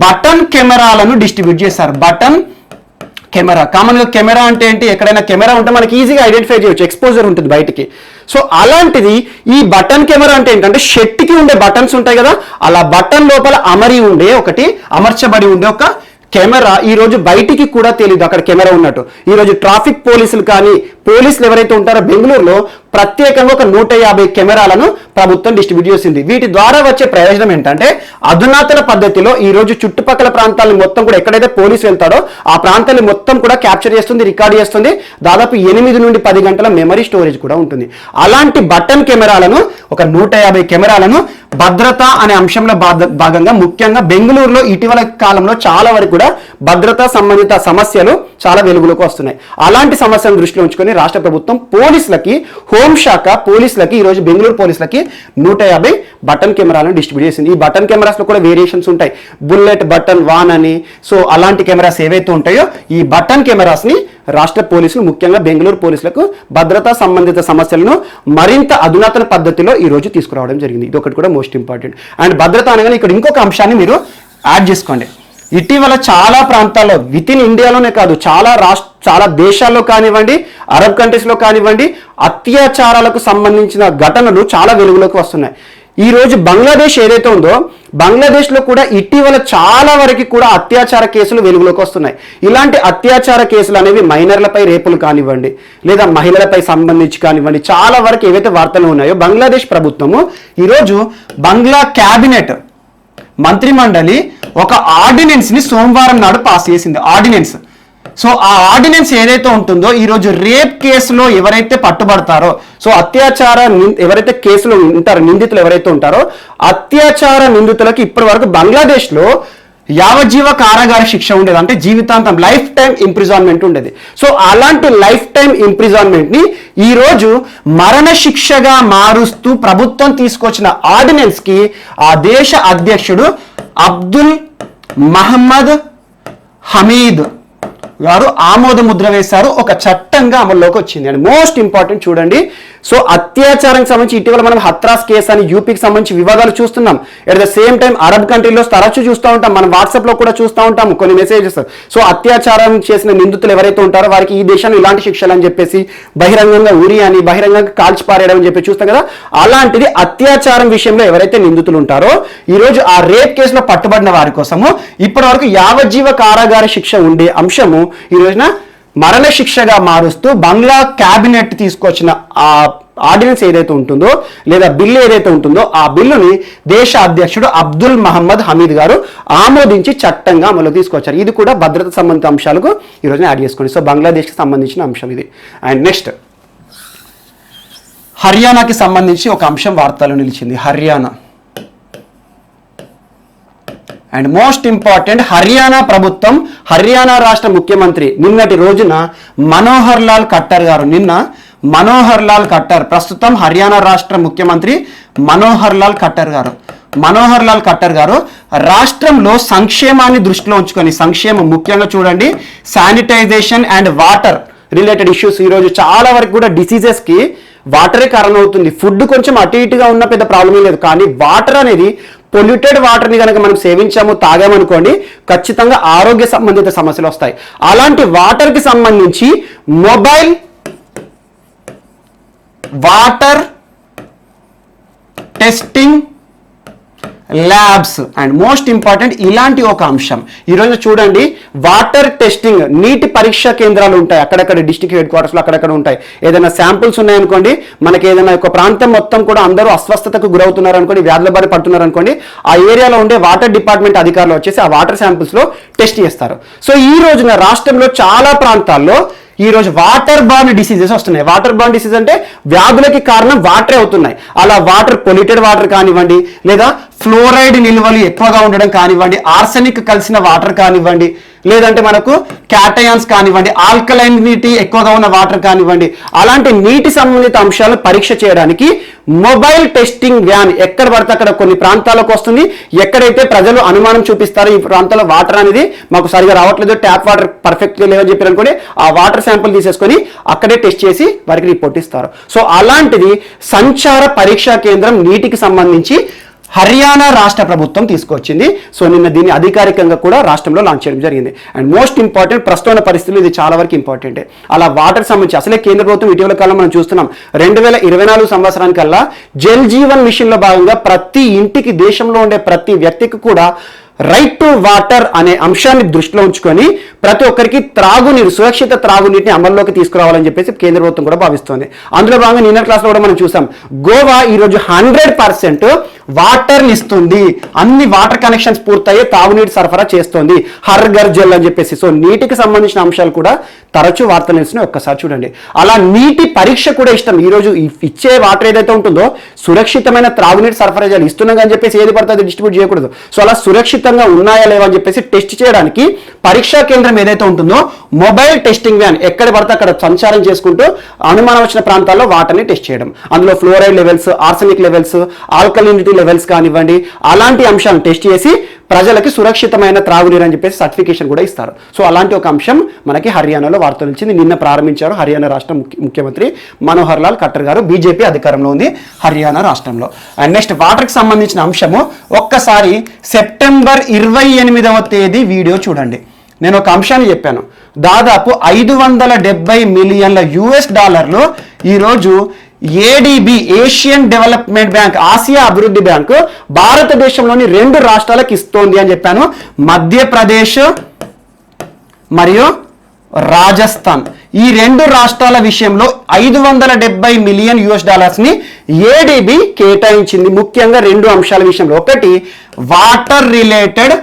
బటన్ కెమెరాలను డిస్ట్రిబ్యూట్ చేశారు. బటన్ కెమెరా, కామన్గా కెమెరా అంటే ఏంటి, ఎక్కడైనా కెమెరా ఉంటే మనకి ఈజీగా ఐడెంటిఫై చేయొచ్చు, ఎక్స్పోజర్ ఉంటుంది బయటికి. సో అలాంటిది ఈ బటన్ కెమెరా అంటే ఏంటంటే, షర్ట్కి ఉండే బటన్స్ ఉంటాయి కదా, అలా బటన్ లోపల అమర్చబడి ఉండే ఒక కెమెరా ఈ రోజు బయటికి కూడా తెలియదు అక్కడ కెమెరా ఉన్నట్టు. ఈ రోజు ట్రాఫిక్ పోలీసులు కానీ, పోలీసులు ఎవరైతే ఉంటారో బెంగళూరులో ప్రత్యేకంగా ఒక 150 కెమెరాలను ప్రభుత్వం డిస్ట్రిబ్యూట్ చేసింది. వీటి ద్వారా వచ్చే ప్రయోజనం ఏంటంటే, అధునాతన పద్ధతిలో ఈ రోజు చుట్టుపక్కల ప్రాంతాలను మొత్తం కూడా, ఎక్కడైతే పోలీసు వెళ్తాడో ఆ ప్రాంతాన్ని మొత్తం కూడా క్యాప్చర్ చేస్తుంది, రికార్డ్ చేస్తుంది. దాదాపు 8 నుండి 10 గంటల మెమరీ స్టోరేజ్ కూడా ఉంటుంది. అలాంటి బటన్ కెమెరాలను, ఒక 150 కెమెరాలను భద్రత అనే అంశంలో భాగంగా ముఖ్యంగా బెంగళూరులో ఇటీవల కాలంలో చాలా వరకు కూడా భద్రతా సంబంధిత సమస్యలు చాలా వెలుగులోకి వస్తున్నాయి. అలాంటి సమస్యలను దృష్టిలో ఉంచుకొని రాష్ట్ర ప్రభుత్వం పోలీసులకి, హోంశాఖ పోలీసులకి, ఈరోజు బెంగళూరు పోలీసులకి 150 బటన్ కెమెరాలను డిస్ట్రిబ్యూట్ చేసింది. ఈ బటన్ కెమెరాస్లో కూడా వేరియేషన్స్ ఉంటాయి, బుల్లెట్, బటన్, వాన్ అని. సో అలాంటి కెమెరాస్ ఏవైతే ఉంటాయో ఈ బటన్ కెమెరాస్ని రాష్ట్ర పోలీసులు, ముఖ్యంగా బెంగళూరు పోలీసులకు భద్రతా సంబంధిత సమస్యలను మరింత అధునాతన పద్ధతిలో ఈ రోజు తీసుకురావడం జరిగింది. ఇది ఒకటి కూడా మోస్ట్ ఇంపార్టెంట్. అండ్ భద్రత అనగానే ఇక్కడ ఇంకొక అంశాన్ని మీరు యాడ్ చేసుకోండి. ఇటీవల చాలా ప్రాంతాల్లో, విత్ ఇన్ ఇండియాలోనే కాదు, చాలా దేశాల్లో కానివ్వండి, అరబ్ కంట్రీస్లో కానివ్వండి, అత్యాచారాలకు సంబంధించిన ఘటనలు చాలా వెలుగులోకి వస్తున్నాయి. ఈ రోజు బంగ్లాదేశ్ ఏదైతే ఉందో, బంగ్లాదేశ్లో కూడా ఇటీవల చాలా వరకు కూడా అత్యాచార కేసులు వెలుగులోకి వస్తున్నాయి. ఇలాంటి అత్యాచార కేసులు అనేవి మైనర్లపై రేపులు కానివ్వండి, లేదా మహిళలపై సంబంధించి కానివ్వండి, చాలా వరకు ఏవైతే వార్తలు ఉన్నాయో, బంగ్లాదేశ్ ప్రభుత్వము ఈరోజు బంగ్లా క్యాబినెట్ మంత్రిమండలి ఒక ఆర్డినెన్స్ని సోమవారం నాడు పాస్ చేసింది. ఆర్డినెన్స్. సో ఆ ఆర్డినెన్స్ ఏదైతే ఉంటుందో, ఈరోజు రేప్ కేసులో ఎవరైతే పట్టుబడతారో, సో అత్యాచార ఎవరైతే కేసులో ఉంటారో, నిందితులు ఎవరైతే ఉంటారో, అత్యాచార నిందితులకు ఇప్పటి వరకు బంగ్లాదేశ్లో యావజ్జీవ కారాగార శిక్ష ఉండేది, అంటే జీవితాంతం లైఫ్ టైం ఇంప్రిజాన్మెంట్ ఉండేది. సో అలాంటి లైఫ్ టైం ఇంప్రిజాన్మెంట్ని ఈరోజు మరణ శిక్షగా మారుస్తూ ప్రభుత్వం తీసుకొచ్చిన ఆర్డినెన్స్కి ఆ దేశ అధ్యక్షుడు అబ్దుల్ మహమ్మద్ హమీద్ గారు ఆమోద ముద్ర వేశారు. ఒక చట్టంగా అమల్లోకి వచ్చింది. అండ్ మోస్ట్ ఇంపార్టెంట్ చూడండి. సో అత్యాచారానికి సంబంధించి ఇటీవల మనం హత్రాస్ కేసు అని యూపీకి సంబంధించి వివాదాలు చూస్తున్నాం. At the same time Arab కంట్రీలో తరచూ చూస్తూ ఉంటాం, మనం వాట్సాప్లో కూడా చూస్తూ ఉంటాం కొన్ని మెసేజెస్. సో అత్యాచారం చేసిన నిందితులు ఎవరైతే ఉంటారో వారికి ఈ దేశంలో ఇలాంటి శిక్షలు అని చెప్పేసి బహిరంగంగా ఉరి అని, బహిరంగంగా కాల్చి పారేయడం అని చెప్పి చూస్తాం కదా. అలాంటిది అత్యాచారం విషయంలో ఎవరైతే నిందితులు ఉంటారో, ఈరోజు ఆ రేప్ కేసులో పట్టుబడిన వారి కోసము ఇప్పటి వరకు యావజ్జీవ కారాగార శిక్ష ఉండే అంశము ఈ రోజున మరణ శిక్షగా మారుస్తూ బంగ్లా క్యాబినెట్ తీసుకొచ్చిన ఆ ఆర్డినెన్స్ ఏదైతే ఉంటుందో, లేదా బిల్లు ఏదైతే ఉంటుందో, ఆ బిల్లుని దేశ అధ్యక్షుడు అబ్దుల్ మహమ్మద్ హమీద్ గారు ఆమోదించి చట్టంగా అమలు తీసుకొచ్చారు. ఇది కూడా భద్రత సంబంధిత అంశాలకు ఈ రోజున యాడ్ చేసుకోండి. సో బంగ్లాదేశ్కి సంబంధించిన అంశం ఇది. అండ్ నెక్స్ట్ హర్యానాకి సంబంధించి ఒక అంశం వార్తలు నిలిచింది. Haryana. And most important, Haryana ప్రభుత్వం, హర్యానా రాష్ట్ర ముఖ్యమంత్రి నిన్నటి రోజున మనోహర్ లాల్ ఖట్టర్ గారు, ప్రస్తుతం హర్యానా రాష్ట్ర ముఖ్యమంత్రి మనోహర్ లాల్ ఖట్టర్ గారు రాష్ట్రంలో సంక్షేమాన్ని దృష్టిలో ఉంచుకొని, సంక్షేమం ముఖ్యంగా చూడండి, sanitisation and water related issues. ఈరోజు చాలా వరకు కూడా డిసీజెస్కి వాటరే కారణం అవుతుంది. ఫుడ్ కొంచెం అటు ఇటుగా ఉన్న పెద్ద ప్రాబ్లం లేదు, కానీ వాటర్ అనేది, పొల్యూటెడ్ వాటర్ని కనుక మనం సేవించాము, తాగామనుకోండి, ఖచ్చితంగా ఆరోగ్య సంబంధిత సమస్యలు వస్తాయి. అలాంటి వాటర్కి సంబంధించి mobile water testing labs and most important ఇలాంటి ఒక అంశం. ఈరోజు చూడండి, వాటర్ టెస్టింగ్, నీటి పరీక్షా కేంద్రాలు ఉంటాయి అక్కడక్కడ, డిస్ట్రిక్ట్ హెడ్ క్వార్టర్స్లో అక్కడక్కడ ఉంటాయి. ఏదైనా శాంపుల్స్ ఉన్నాయనుకోండి, మనకి ఏదైనా ఒక ప్రాంతం మొత్తం కూడా అందరూ అస్వస్థతకు గురవుతున్నారు అనుకోండి, వ్యాధుల బారి పడుతున్నారు అనుకోండి, ఆ ఏరియాలో ఉండే వాటర్ డిపార్ట్మెంట్ అధికారులు వచ్చేసి ఆ వాటర్ శాంపుల్స్లో టెస్ట్ చేస్తారు. సో ఈ రోజున రాష్ట్రంలో చాలా ప్రాంతాల్లో ఈరోజు వాటర్ బార్న్ డిసీజెస్ వస్తున్నాయి. వాటర్ బార్న్ డిసీజ్ అంటే వ్యాధులకి కారణం వాటరే అవుతున్నాయి. అలా వాటర్, పొల్యూటెడ్ వాటర్ కానివ్వండి, లేదా ఫ్లోరైడ్ నిల్వలు ఎక్కువగా ఉండడం కానివ్వండి, ఆర్సెనిక్ కలిసిన వాటర్ కానివ్వండి, లేదంటే మనకు క్యాటయాన్స్ కానివ్వండి, ఆల్కలైనిటీ ఎక్కువగా ఉన్న వాటర్ కానివ్వండి, అలాంటి నీటి సంబంధిత అంశాలను పరీక్ష చేయడానికి మొబైల్ టెస్టింగ్ వ్యాన్ ఎక్కడ పడితే అక్కడ కొన్ని ప్రాంతాలకు వస్తుంది. ఎక్కడైతే ప్రజలు అనుమానం చూపిస్తారో ఈ ప్రాంతాల్లో వాటర్ అనేది మాకు సరిగా రావట్లేదు, ట్యాప్ వాటర్ పర్ఫెక్ట్గా లేవని చెప్పారు అనుకోండి, ఆ వాటర్ శాంపుల్ తీసేసుకొని అక్కడే టెస్ట్ చేసి వారికి రిపోర్ట్ ఇస్తారు. సో అలాంటిది సంచార పరీక్షా కేంద్రం నీటికి సంబంధించి హర్యానా రాష్ట్ర ప్రభుత్వం తీసుకొచ్చింది. సో నిన్న దీన్ని అధికారికంగా కూడా రాష్ట్రంలో లాంచ్ చేయడం జరిగింది. అండ్ మోస్ట్ ఇంపార్టెంట్, ప్రస్తుత పరిస్థితులు ఇది చాలా వరకు ఇంపార్టెంటే. అలా వాటర్ సంబంధించి అసలే కేంద్ర ప్రభుత్వం ఇటీవల కాలం మనం చూస్తున్నాం, 2024 సంవత్సరానికల్లా జల్ జీవన్ మిషన్లో భాగంగా ప్రతి ఇంటికి, దేశంలో ఉండే ప్రతి వ్యక్తికి కూడా రైట్ టు వాటర్ అనే అంశాన్ని దృష్టిలో ఉంచుకొని ప్రతి ఒక్కరికి త్రాగునీరు, సురక్షిత త్రాగునీటిని అమల్లోకి తీసుకురావాలని చెప్పేసి కేంద్ర ప్రభుత్వం కూడా భావిస్తోంది. అందులో భాగంగా నిన్న క్లాస్లో కూడా మనం చూసాం, గోవా ఈరోజు 100% వాటర్ని ఇస్తుంది, అన్ని వాటర్ కనెక్షన్స్ పూర్తయ్యే తాగునీటి సరఫరా చేస్తోంది, హర్ ఘర్ జల్ అని చెప్పేసి. సో నీటికి సంబంధించిన అంశాలు కూడా తరచూ వార్తలు నిలుస్తున్నాయి, ఒక్కసారి చూడండి. అలా నీటి పరీక్ష కూడా ఇష్టం. ఈరోజు ఇచ్చే వాటర్ ఏదైతే ఉంటుందో సురక్షితమైన త్రాగునీటి సరఫరా చేయాలి, ఇస్తున్నాం అని చెప్పేసి ఏది పడుతుంది డిస్ట్రిబ్యూట్ చేయకూడదు. సో అలా సురక్షిత సురక్షితంగా ఉన్నాయా లేవా అని చెప్పేసి టెస్ట్ చేయడానికి పరీక్షా కేంద్రం ఏదైతే ఉంటుందో మొబైల్ టెస్టింగ్ వ్యాన్ ఎక్కడ పడితే అక్కడ సంచారం చేసుకుంటూ అనుమానం వచ్చిన ప్రాంతాల్లో వాటర్ని టెస్ట్ చేయడం. అందులో fluoride levels, arsenic levels, alkalinity levels కానివ్వండి, అలాంటి అంశాలను టెస్ట్ చేసి ప్రజలకి సురక్షితమైన త్రాగునీరు అని చెప్పేసి సర్టిఫికేషన్ కూడా ఇస్తారు. సో అలాంటి ఒక అంశం మనకి హర్యానాలో వార్తలు వచ్చింది. నిన్న ప్రారంభించారు హర్యానా రాష్ట్ర ముఖ్యమంత్రి మనోహర్ లాల్ ఖట్టర్ గారు. బీజేపీ అధికారంలో ఉంది హర్యానా రాష్ట్రంలో. అండ్ నెక్స్ట్ వాటర్కి సంబంధించిన అంశము ఒక్కసారి సెప్టెంబర్ 28వ తేదీ వీడియో చూడండి. నేను ఒక అంశాన్ని చెప్పాను. దాదాపు 570 మిలియన్ల US$ ఈరోజు ADB, Asian development bank, Asia అభివృద్ధి బ్యాంకు భారతదేశంలోని 2 రాష్ట్రాలకు ఇస్తోంది అని చెప్పాను. మధ్యప్రదేశ్ మరియు రాజస్థాన్. ఈ 2 రాష్ట్రాల విషయంలో 570 మిలియన్ US$ ఏడీబీ కేటాయించింది. ముఖ్యంగా 2 అంశాల విషయంలో. ఒకటి water related,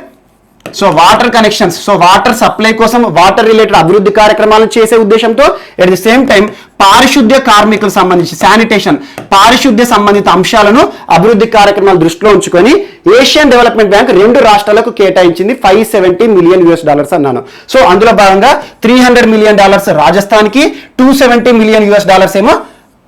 so water connections, so water supply కోసం వాటర్ రిలేటెడ్ అభివృద్ధి కార్యక్రమాలను చేసే ఉద్దేశంతో, ఎట్ ది సేమ్ టైం పారిశుద్ధ్య కార్మికులకు సంబంధించి శానిటేషన్, పారిశుద్ధ్య సంబంధిత అంశాలను అభివృద్ధి కార్యక్రమాలు దృష్టిలో ఉంచుకొని ఏషియన్ డెవలప్మెంట్ బ్యాంక్ 2 రాష్ట్రాలకు కేటాయించింది 570 మిలియన్ US$ అన్నాను. సో అందులో భాగంగా $300 మిలియన్ రాజస్థాన్కి, $270 మిలియన్ US$ ఏమో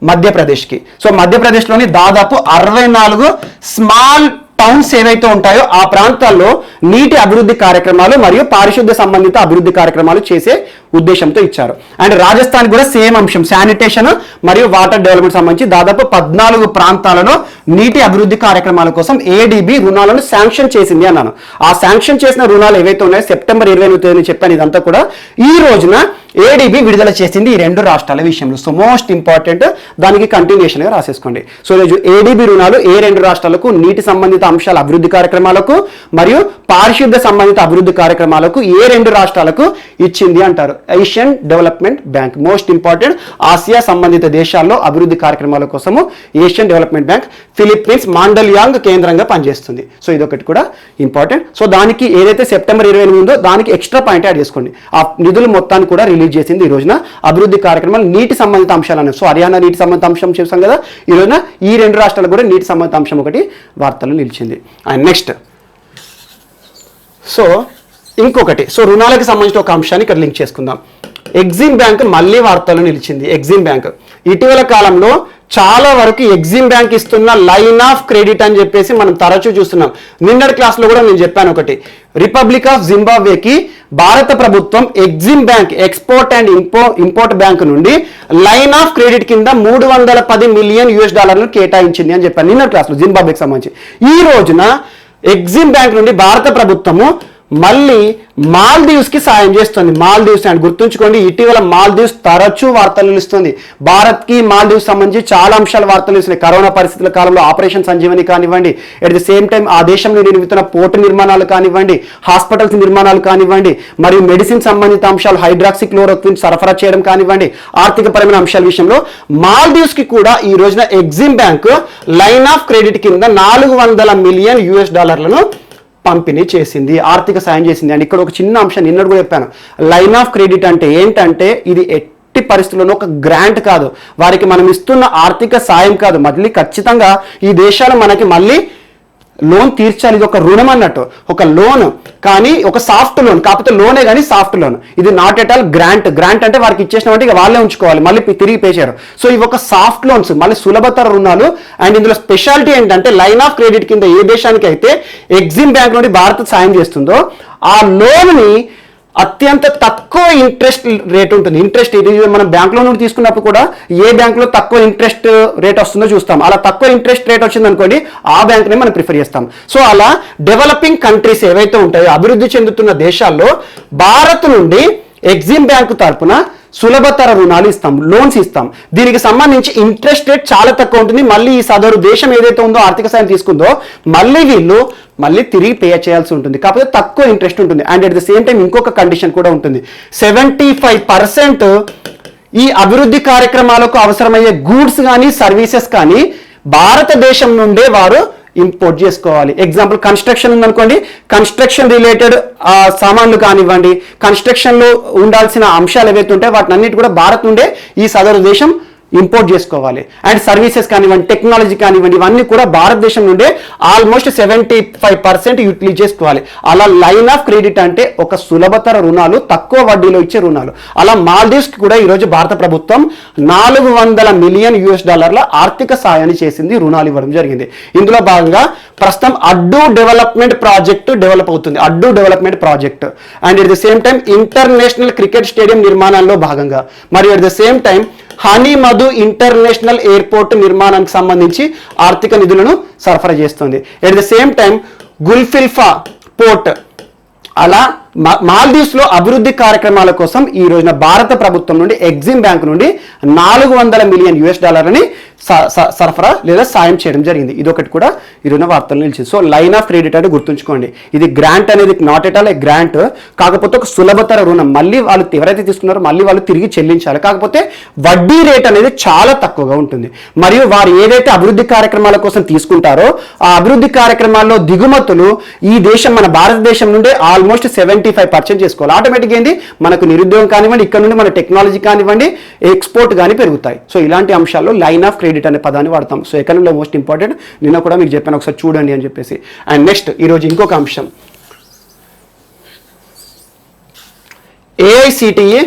మధ్యప్రదేశ్కి. సో మధ్యప్రదేశ్లోని దాదాపు 64 స్మాల్ టౌన్స్ ఏవైతే ఉంటాయో ఆ ప్రాంతాల్లో నీటి అభివృద్ధి కార్యక్రమాలు మరియు పారిశుద్ధ్య సంబంధిత అభివృద్ధి కార్యక్రమాలు చేసే ఉద్దేశంతో ఇచ్చారు. అండ్ రాజస్థాన్ కూడా సేమ్ అంశం, శానిటేషన్ మరియు వాటర్ డెవలప్మెంట్ సంబంధించి దాదాపు 14 ప్రాంతాలలో నీటి అభివృద్ధి కార్యక్రమాల కోసం ఏడీబీ రుణాలను శాంక్షన్ చేసింది అన్నాను. ఆ శాంక్షన్ చేసిన రుణాలు ఏవైతే ఉన్నాయో సెప్టెంబర్ 28వ తేదీన చెప్పాను. ఇదంతా కూడా ఈ రోజున ఏడీబీ విడుదల చేసింది ఈ 2 రాష్ట్రాల విషయంలో. సో మోస్ట్ ఇంపార్టెంట్, దానికి కంటిన్యూషన్ గా రాసేసుకోండి. సో ఈరోజు ఏడీబీ రుణాలు ఏ 2 రాష్ట్రాలకు నీటి సంబంధిత అంశాల అభివృద్ధి కార్యక్రమాలకు మరియు పారిశుద్ధ్య సంబంధిత అభివృద్ధి కార్యక్రమాలకు ఏ 2 రాష్ట్రాలకు ఇచ్చింది అంటారు. Asian development bank, most important, Asia సంబంధిత దేశాల్లో అభివృద్ధి కార్యక్రమాల కోసము ఏషియన్ డెవలప్మెంట్ బ్యాంక్ ఫిలిప్పీన్స్ మాండలియాంగ్ కేంద్రంగా పనిచేస్తుంది. సో ఇదొకటి కూడా ఇంపార్టెంట్. సో దానికి ఏదైతే సెప్టెంబర్ 28 ఉందో దానికి ఎక్స్ట్రా పాయింట్ యాడ్ చేసుకోండి. ఆ నిధులు మొత్తాన్ని కూడా రిలీజ్ చేసింది ఈ రోజున అభివృద్ధి కార్యక్రమాలు నీటి సంబంధిత అంశాలను. సో హర్యానా నీటి సంబంధిత అంశం చేసాం కదా, ఈ రోజున ఈ 2 రాష్ట్రాలకు కూడా నీటి సంబంధిత అంశం ఒకటి వార్తలు నిలిచింది. అండ్ నెక్స్ట్, సో ఇంకొకటి, సో రుణాలకు సంబంధించిన ఒక అంశాన్ని ఇక్కడ లింక్ చేసుకుందాం. ఎగ్జిమ్ బ్యాంక్ మళ్ళీ వార్తలు నిలిచింది. ఎగ్జిమ్ బ్యాంక్ ఇటీవల కాలంలో చాలా వరకు ఎగ్జిమ్ బ్యాంక్ ఇస్తున్న లైన్ ఆఫ్ క్రెడిట్ అని చెప్పేసి మనం తరచూ చూస్తున్నాం. నిన్నటి క్లాస్లో కూడా నేను చెప్పాను ఒకటి, రిపబ్లిక్ ఆఫ్ జింబాబ్వేకి భారత ప్రభుత్వం EXIM bank, export and import bank నుండి లైన్ ఆఫ్ క్రెడిట్ కింద $310 మిలియన్ US$ కేటాయించింది అని చెప్పాను నిన్నటి క్లాస్లో జింబాబ్వేకి సంబంధించి. ఈ రోజున ఎగ్జిమ్ బ్యాంక్ నుండి భారత ప్రభుత్వము మళ్ళీ మాల్దీవ్స్ కి సాయం చేస్తుంది. మాల్దీవ్స్ అండ్ గుర్తుంచుకోండి, ఇటీవల మాల్దీవ్స్ తరచూ వార్తలు నిలుస్తుంది. భారత్ కి మాల్దీవ్స్ సంబంధించి చాలా అంశాలు వార్తలు నిలుస్తున్నాయి. కరోనా పరిస్థితుల కాలంలో ఆపరేషన్ సంజీవని కానివ్వండి, ఎట్ ది సేమ్ టైం ఆ దేశంలో నిర్మిస్తున్న పోర్టు నిర్మాణాలు కానివ్వండి, హాస్పిటల్స్ నిర్మాణాలు కానివ్వండి, మరియు మెడిసిన్ సంబంధిత అంశాలు హైడ్రాక్సిక్లోరోక్విన్ సరఫరా చేయడం కానివ్వండి, ఆర్థికపరమైన అంశాల విషయంలో మాల్దీవ్స్ కి కూడా ఈ రోజున EXIM bank line of credit కింద $400 మిలియన్ US$ పంపిణీ చేసింది, ఆర్థిక సాయం చేసింది. అండ్ ఇక్కడ ఒక చిన్న అంశం నిన్నటి కూడా చెప్పాను, లైన్ ఆఫ్ క్రెడిట్ అంటే ఏంటంటే ఇది ఎట్టి పరిస్థితుల్లోనూ ఒక గ్రాంట్ కాదు, వారికి మనం ఇస్తున్న ఆర్థిక సాయం కాదు, మళ్ళీ ఖచ్చితంగా ఈ దేశాలు మనకి మళ్ళీ లోన్ తీర్చాలి. ఇది ఒక రుణం అన్నట్టు, ఒక లోన్, కానీ ఒక సాఫ్ట్ లోన్, కాకపోతే లోనే కానీ సాఫ్ట్ లోన్. ఇది not at all grant. Grant అంటే వారికి ఇచ్చేసినట్టు ఇక వాళ్ళే ఉంచుకోవాలి, మళ్ళీ తిరిగి పే చేయరు. సో ఇవి ఒక సాఫ్ట్ లోన్స్, మళ్ళీ సులభతర రుణాలు. అండ్ ఇందులో స్పెషాలిటీ ఏంటంటే లైన్ ఆఫ్ క్రెడిట్ కింద ఏ దేశానికి అయితే ఎగ్జిమ్ బ్యాంక్ నుండి భారత్ సాయం చేస్తుందో ఆ లోన్ని అత్యంత తక్కువ ఇంట్రెస్ట్ రేట్ ఉంటుంది. ఇంట్రెస్ట్ ఇది మనం బ్యాంకులో నుండి తీసుకున్నప్పుడు కూడా ఏ బ్యాంకులో తక్కువ ఇంట్రెస్ట్ రేట్ వస్తుందో చూస్తాం. అలా తక్కువ ఇంట్రెస్ట్ రేట్ వచ్చింది అనుకోండి, ఆ బ్యాంక్ని మనం ప్రిఫర్ చేస్తాం. సో అలా డెవలపింగ్ కంట్రీస్ ఏవైతే ఉంటాయో, అభివృద్ధి చెందుతున్న దేశాల్లో భారత్ నుండి ఎగ్జిమ్ బ్యాంక్ తరపున సులభతర రుణాలు ఇస్తాం, లోన్స్ ఇస్తాం. దీనికి సంబంధించి ఇంట్రెస్ట్ రేట్ చాలా తక్కువ ఉంటుంది. మళ్ళీ ఈ సదరు దేశం ఏదైతే ఉందో ఆర్థిక సాయం తీసుకుందో మళ్ళీ వీళ్ళు తిరిగి పే చేయాల్సి ఉంటుంది, కాకపోతే తక్కువ ఇంట్రెస్ట్ ఉంటుంది. And at the same time ఇంకొక కండిషన్ కూడా ఉంటుంది, 75% ఈ అభివృద్ధి కార్యక్రమాలకు అవసరమయ్యే గూడ్స్ కానీ సర్వీసెస్ కానీ భారతదేశం నుండే వారు ఇంపోర్ట్ చేసుకోవాలి. ఎగ్జాంపుల్ కన్స్ట్రక్షన్ ఉందనుకోండి, కన్స్ట్రక్షన్ రిలేటెడ్ సామాన్లు కానివ్వండి, కన్స్ట్రక్షన్లో ఉండాల్సిన అంశాలు ఏవైతే ఉంటాయో వాటిని అన్నిటి కూడా భారత్ నుండే ఈ సదరు దేశం ఇంపోర్ట్ చేసుకోవాలి. అండ్ సర్వీసెస్ కానివ్వండి, టెక్నాలజీ కానివ్వండి, ఇవన్నీ కూడా భారతదేశం నుండే ఆల్మోస్ట్ 75% యూటిలైజ్ చేసుకోవాలి. అలా లైన్ ఆఫ్ క్రెడిట్ అంటే ఒక సులభతర రుణాలు, తక్కువ వడ్డీలో ఇచ్చే రుణాలు. అలా మాల్దీవ్స్కి కూడా ఈరోజు భారత ప్రభుత్వం $400 మిలియన్ ఆర్థిక సాయాన్ని చేసింది, రుణాలు ఇవ్వడం జరిగింది. ఇందులో భాగంగా ప్రస్తుతం అడ్డు డెవలప్మెంట్ ప్రాజెక్టు డెవలప్ అవుతుంది, Addu development project. And at the same time international cricket stadium నిర్మాణంలో భాగంగా మరియు at the same time Hanimaadhoo international airport నిర్మాణానికి సంబంధించి ఆర్థిక నిధులను సరఫరా చేస్తుంది. At the same time Gulhifalhu port, అలా మాల్దీవ్స్లో అభివృద్ధి కార్యక్రమాల కోసం ఈ రోజున భారత ప్రభుత్వం నుండి ఎగ్జిమ్ బ్యాంక్ నుండి $400 మిలియన్ సరఫరా లేదా సాయం చేయడం జరిగింది. ఇదొకటి కూడా ఈరోజున వార్తలు నిలిచింది. సో లైన్ ఆఫ్ క్రెడిట్ అంటే గుర్తుంచుకోండి, ఇది గ్రాంట్ అనేది not at all A grant, కాకపోతే ఒక సులభతర రుణం. మళ్ళీ వాళ్ళు ఎవరైతే తీసుకున్నారో మళ్ళీ వాళ్ళు తిరిగి చెల్లించాలి, కాకపోతే వడ్డీ రేట్ అనేది చాలా తక్కువగా ఉంటుంది. మరియు వారు ఏదైతే అభివృద్ధి కార్యక్రమాల కోసం తీసుకుంటారో ఆ అభివృద్ధి కార్యక్రమాల్లో దిగుమతులు ఈ దేశం, మన భారతదేశం నుండి ఆల్మోస్ట్ 75% చేసుకోవాలి. ఆటోమేటిక్గా ఏంది, మనకు నిరుద్యోగం కానివ్వండి, ఇక్కడ నుండి మన టెక్నాలజీ కానివ్వండి, ఎక్స్పోర్ట్ కానీ పెరుగుతాయి. సో ఇలాంటి అంశాల్లో లైన్ ఆఫ్ క్రెడిట్ అనే పదాన్ని వాడతాం. సో ఎకనామీలో మోస్ట్ ఇంపార్టెంట్, నిన్న కూడా మీకు చెప్పాను, ఒకసారి చూడండి అని చెప్పేసి. అండ్ నెక్స్ట్ ఈరోజు ఇంకొక అంశం, ఏఐసిటిఈ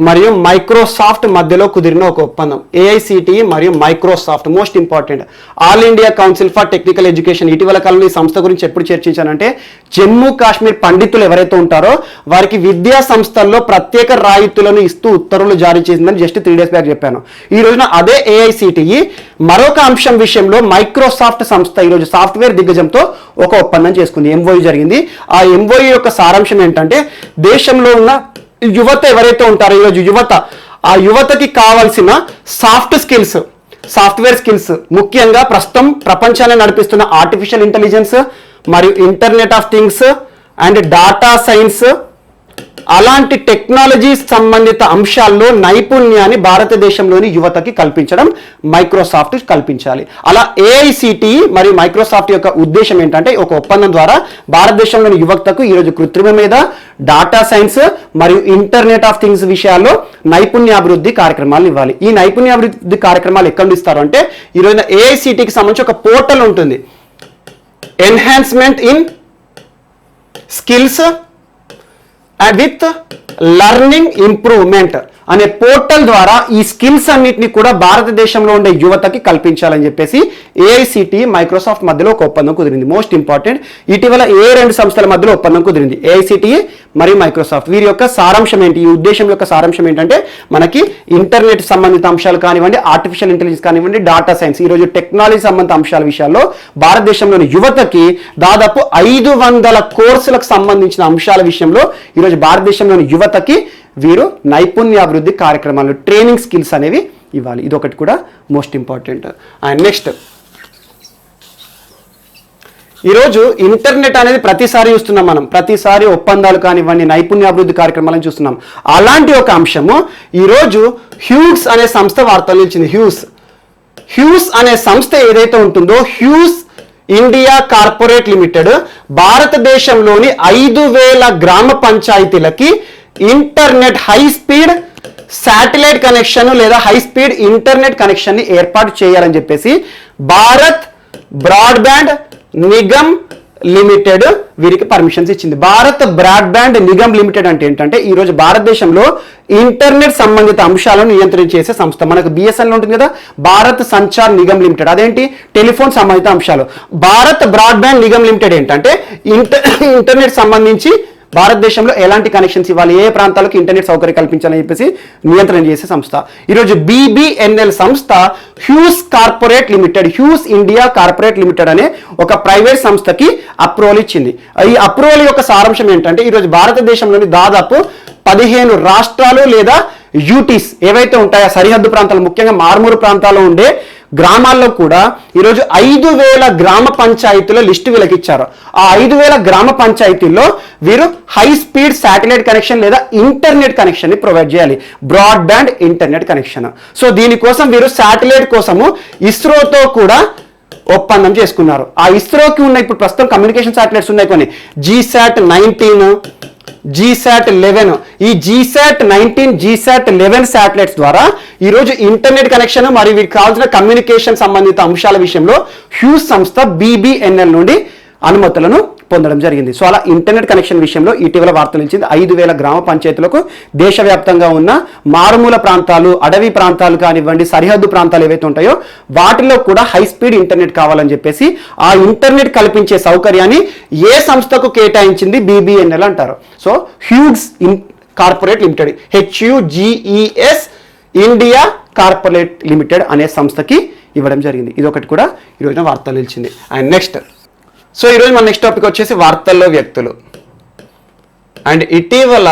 మరియు మైక్రోసాఫ్ట్ మధ్యలో కుదిరిన ఒక ఒప్పందం. ఏఐసిటిఈ మరియు Microsoft most important, all India council for technical education. ఇటీవల కాలంలో ఈ సంస్థ గురించి ఎప్పుడు చర్చించానంటే, జమ్మూ కాశ్మీర్ పండితులు ఎవరైతే ఉంటారో వారికి విద్యా సంస్థల్లో ప్రత్యేక రాయితీలను ఇస్తూ ఉత్తర్వులు జారీ చేసిందని జస్ట్ 3 days బ్యాక్ చెప్పాను. ఈ రోజున అదే ఏఐసిటిఈ మరొక అంశం విషయంలో మైక్రోసాఫ్ట్ సంస్థ ఈరోజు సాఫ్ట్వేర్ దిగ్గజంతో ఒక ఒప్పందం చేసుకుంది, ఎంఓయూ జరిగింది. ఆ ఎంఓయూ యొక్క సారాంశం ఏంటంటే, దేశంలో ఉన్న యువత ఎవరైతే ఉంటారో ఈరోజు యువత, ఆ యువతకి కావాల్సిన సాఫ్ట్వేర్ స్కిల్స్, ముఖ్యంగా ప్రస్తుతం ప్రపంచాన్ని నడిపిస్తున్న ఆర్టిఫిషియల్ ఇంటెలిజెన్స్ మరియు internet of things and data science, అలాంటి టెక్నాలజీ సంబంధిత అంశాల్లో నైపుణ్యాన్ని భారతదేశంలోని యువతకి కల్పించడం మైక్రోసాఫ్ట్ కల్పించాలి. అలా ఏఐసిటిఈ మరియు మైక్రోసాఫ్ట్ యొక్క ఉద్దేశం ఏంటంటే, ఒక ఒప్పందం ద్వారా భారతదేశంలోని యువతకు ఈరోజు కృత్రిమ మీద, డాటా సైన్స్ మరియు ఇంటర్నెట్ ఆఫ్ థింగ్స్ విషయాల్లో నైపుణ్యాభివృద్ధి కార్యక్రమాలు ఇవ్వాలి. ఈ నైపుణ్యాభివృద్ధి కార్యక్రమాలు ఎక్కడ ఇస్తారు అంటే, ఈరోజు ఏఐసిటికి సంబంధించి ఒక పోర్టల్ ఉంటుంది, enhancement in skills with learning improvement అనే పోర్టల్ ద్వారా ఈ స్కిల్స్ అన్నింటినీ కూడా భారతదేశంలో ఉండే యువతకి కల్పించాలని చెప్పేసి ఏఐసిటిఈ మైక్రోసాఫ్ట్ మధ్యలో ఒక ఒప్పందం కుదిరింది. మోస్ట్ ఇంపార్టెంట్, ఇటీవల ఏ 2 సంస్థల మధ్యలో ఒప్పందం కుదిరింది, ఏఐసిటిఈ మరియు మైక్రోసాఫ్ట్. వీరి యొక్క సారాంశం ఏంటి, ఈ ఉద్దేశం యొక్క సారాంశం ఏంటంటే, మనకి ఇంటర్నెట్ సంబంధిత అంశాలు కానివ్వండి, ఆర్టిఫిషియల్ ఇంటెలిజెన్స్ కానివ్వండి, డాటా సైన్స్, ఈరోజు టెక్నాలజీ సంబంధిత అంశాల విషయాల్లో భారతదేశంలోని యువతకి దాదాపు 500 కోర్సులకు సంబంధించిన అంశాల విషయంలో ఈరోజు భారతదేశంలోని యువతకి వీరు నైపుణ్యాభివృద్ధి కార్యక్రమాలు, ట్రైనింగ్ స్కిల్స్ అనేవి ఇవ్వాలి. ఇదొకటి కూడా మోస్ట్ ఇంపార్టెంట్. అండ్ నెక్స్ట్, ఈరోజు ఇంటర్నెట్ అనేది ప్రతిసారి చూస్తున్నాం మనం, ప్రతిసారి ఒప్పందాలు కానివ్వండి, నైపుణ్యాభివృద్ధి కార్యక్రమాలను చూస్తున్నాం. అలాంటి ఒక అంశము ఈరోజు హ్యూస్ అనే సంస్థ వార్తలు ఇచ్చింది. హ్యూస్ అనే సంస్థ ఏదైతే ఉంటుందో, హ్యూస్ ఇండియా కార్పొరేట్ లిమిటెడ్ భారతదేశంలోని 5,000 గ్రామ పంచాయతీలకి internet high speed satellite connection లేదా హై స్పీడ్ ఇంటర్నెట్ కనెక్షన్ ని ఏర్పాటు చేయాలని చెప్పేసి భారత్ బ్రాడ్బ్యాండ్ నిగమ్ లిమిటెడ్ వీరికి పర్మిషన్స్ ఇచ్చింది. భారత్ బ్రాడ్బ్యాండ్ నిగమ్ లిమిటెడ్ అంటే ఏంటంటే, ఈరోజు భారతదేశంలో ఇంటర్నెట్ సంబంధిత అంశాలను నియంత్రణ చేసే సంస్థ. మనకు బిఎస్ఎన్ఎల్ ఉంటుంది కదా, భారత్ సంచార్ నిగమ్ లిమిటెడ్, అదేంటి టెలిఫోన్ సంబంధిత అంశాలు. భారత్ బ్రాడ్బ్యాండ్ నిగమ్ లిమిటెడ్ ఏంటంటే ఇంటర్నెట్ సంబంధించి భారతదేశంలో ఎలాంటి కనెక్షన్స్ ఇవ్వాలి, ఏ ప్రాంతాలకు ఇంటర్నెట్ సౌకర్యం కల్పించాలని చెప్పేసి నియంత్రణ చేసే సంస్థ. ఈరోజు BBNL సంస్థ hues corporate limited, hues India corporate limited అనే ఒక ప్రైవేట్ సంస్థకి అప్రూవల్ ఇచ్చింది. ఈ అప్రూవల్ యొక్క సారాంశం ఏంటంటే, ఈరోజు భారతదేశంలోని దాదాపు 15 రాష్ట్రాలు లేదా యూటీస్ ఏవైతే ఉంటాయో సరిహద్దు ప్రాంతాలు, ముఖ్యంగా మారుమూరు ప్రాంతాల్లో ఉండే గ్రామాల్లో కూడా ఈరోజు 5,000 గ్రామ పంచాయతీల లిస్టు వీళ్ళకిచ్చారు. ఆ 5,000 గ్రామ పంచాయతీల్లో వీరు హై స్పీడ్ శాటిలైట్ కనెక్షన్ లేదా ఇంటర్నెట్ కనెక్షన్ ని ప్రొవైడ్ చేయాలి, బ్రాడ్బ్యాండ్ ఇంటర్నెట్ కనెక్షన్. సో దీనికోసం వీరు శాటిలైట్ కోసము ఇస్రోతో కూడా ఒప్పందం చేసుకున్నారు. ఆ ఇస్రోకి ఉన్న ఇప్పుడు ప్రస్తుతం కమ్యూనికేషన్ శాటిలైట్స్ ఉన్నాయి కొన్ని, GSAT-19, జీసాట్ 11, ఈ జీసాట్ 19, జీసాట్ 11 శాటిలైట్స్ ద్వారా ఈరోజు ఇంటర్నెట్ కనెక్షన్ మరియు వీటికి కావాల్సిన కమ్యూనికేషన్ సంబంధిత అంశాల విషయంలో హ్యూస్ సంస్థ BBNL నుండి అనుమతులను పొందడం జరిగింది. సో అలా ఇంటర్నెట్ కనెక్షన్ విషయంలో ఇటీవల వార్తలు ఇచ్చింది. 5,000 గ్రామ పంచాయతీలకు దేశవ్యాప్తంగా ఉన్న మారుమూల ప్రాంతాలు, అడవి ప్రాంతాలు కానివ్వండి, సరిహద్దు ప్రాంతాలు ఏవైతే ఉంటాయో వాటిలో కూడా హై స్పీడ్ ఇంటర్నెట్ కావాలని చెప్పేసి ఆ ఇంటర్నెట్ కల్పించే సౌకర్యాన్ని ఏ సంస్థకు కేటాయించింది? BBNL అంటారు. So హ్యూగ్స్ corporate limited, HUGES India corporate limited అనే సంస్థకి ఇవ్వడం జరిగింది. ఇది ఒకటి కూడా ఈరోజున వార్తలు నిలిచింది. అండ్ నెక్స్ట్, సో ఈరోజు మన నెక్స్ట్ టాపిక్ వచ్చేసి వార్తల్లో వ్యక్తులు. అండ్ ఇటీవల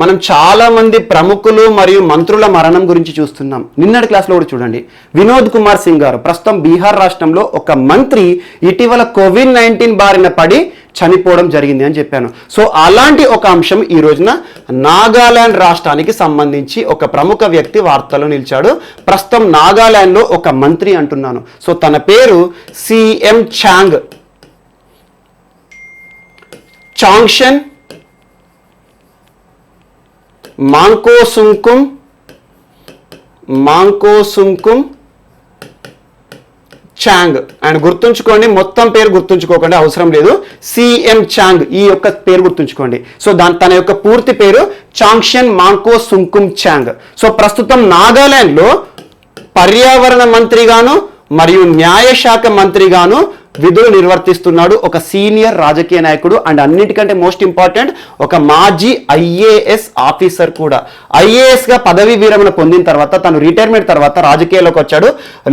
మనం చాలా మంది ప్రముఖులు మరియు మంత్రుల మరణం గురించి చూస్తున్నాం. నిన్నటి క్లాస్లో కూడా చూడండి, వినోద్ కుమార్ సింగ్ గారు ప్రస్తుతం బీహార్ రాష్ట్రంలో ఒక మంత్రి ఇటీవల COVID-19 బారిన పడి చనిపోవడం జరిగింది అని చెప్పాను. సో అలాంటి ఒక అంశం ఈ రోజున నాగాలాండ్ రాష్ట్రానికి సంబంధించి ఒక ప్రముఖ వ్యక్తి వార్తల్లో నిలిచాడు. ప్రస్తుతం నాగాలాండ్లో ఒక మంత్రి అంటున్నాను. సో తన పేరు CM చాంగ్షన్ మాంకోసుంకుమ్ చాంగ్. అండ్ గుర్తుంచుకోండి, మొత్తం పేరు గుర్తుంచుకోకండి, అవసరం లేదు. CM చాంగ్ ఈ యొక్క పేరు గుర్తుంచుకోండి. సో తన యొక్క పూర్తి పేరు చాంగ్షన్ మాంకోసుంకుమ్ చాంగ్. సో ప్రస్తుతం నాగాలాండ్లో పర్యావరణ మంత్రిగాను మరియు న్యాయశాఖ మంత్రిగాను విధులు నిర్వర్తిస్తున్నాడు ఒక సీనియర్ రాజకీయ నాయకుడు. అండ్ అన్నిటికంటే మోస్ట్ ఇంపార్టెంట్, ఒక మాజీ IAS ఆఫీసర్ కూడా. IAS గా పదవి విరమణ పొందిన తర్వాత తను రిటైర్మెంట్ తర్వాత రాజకీయాల్లోకి వచ్చాడు.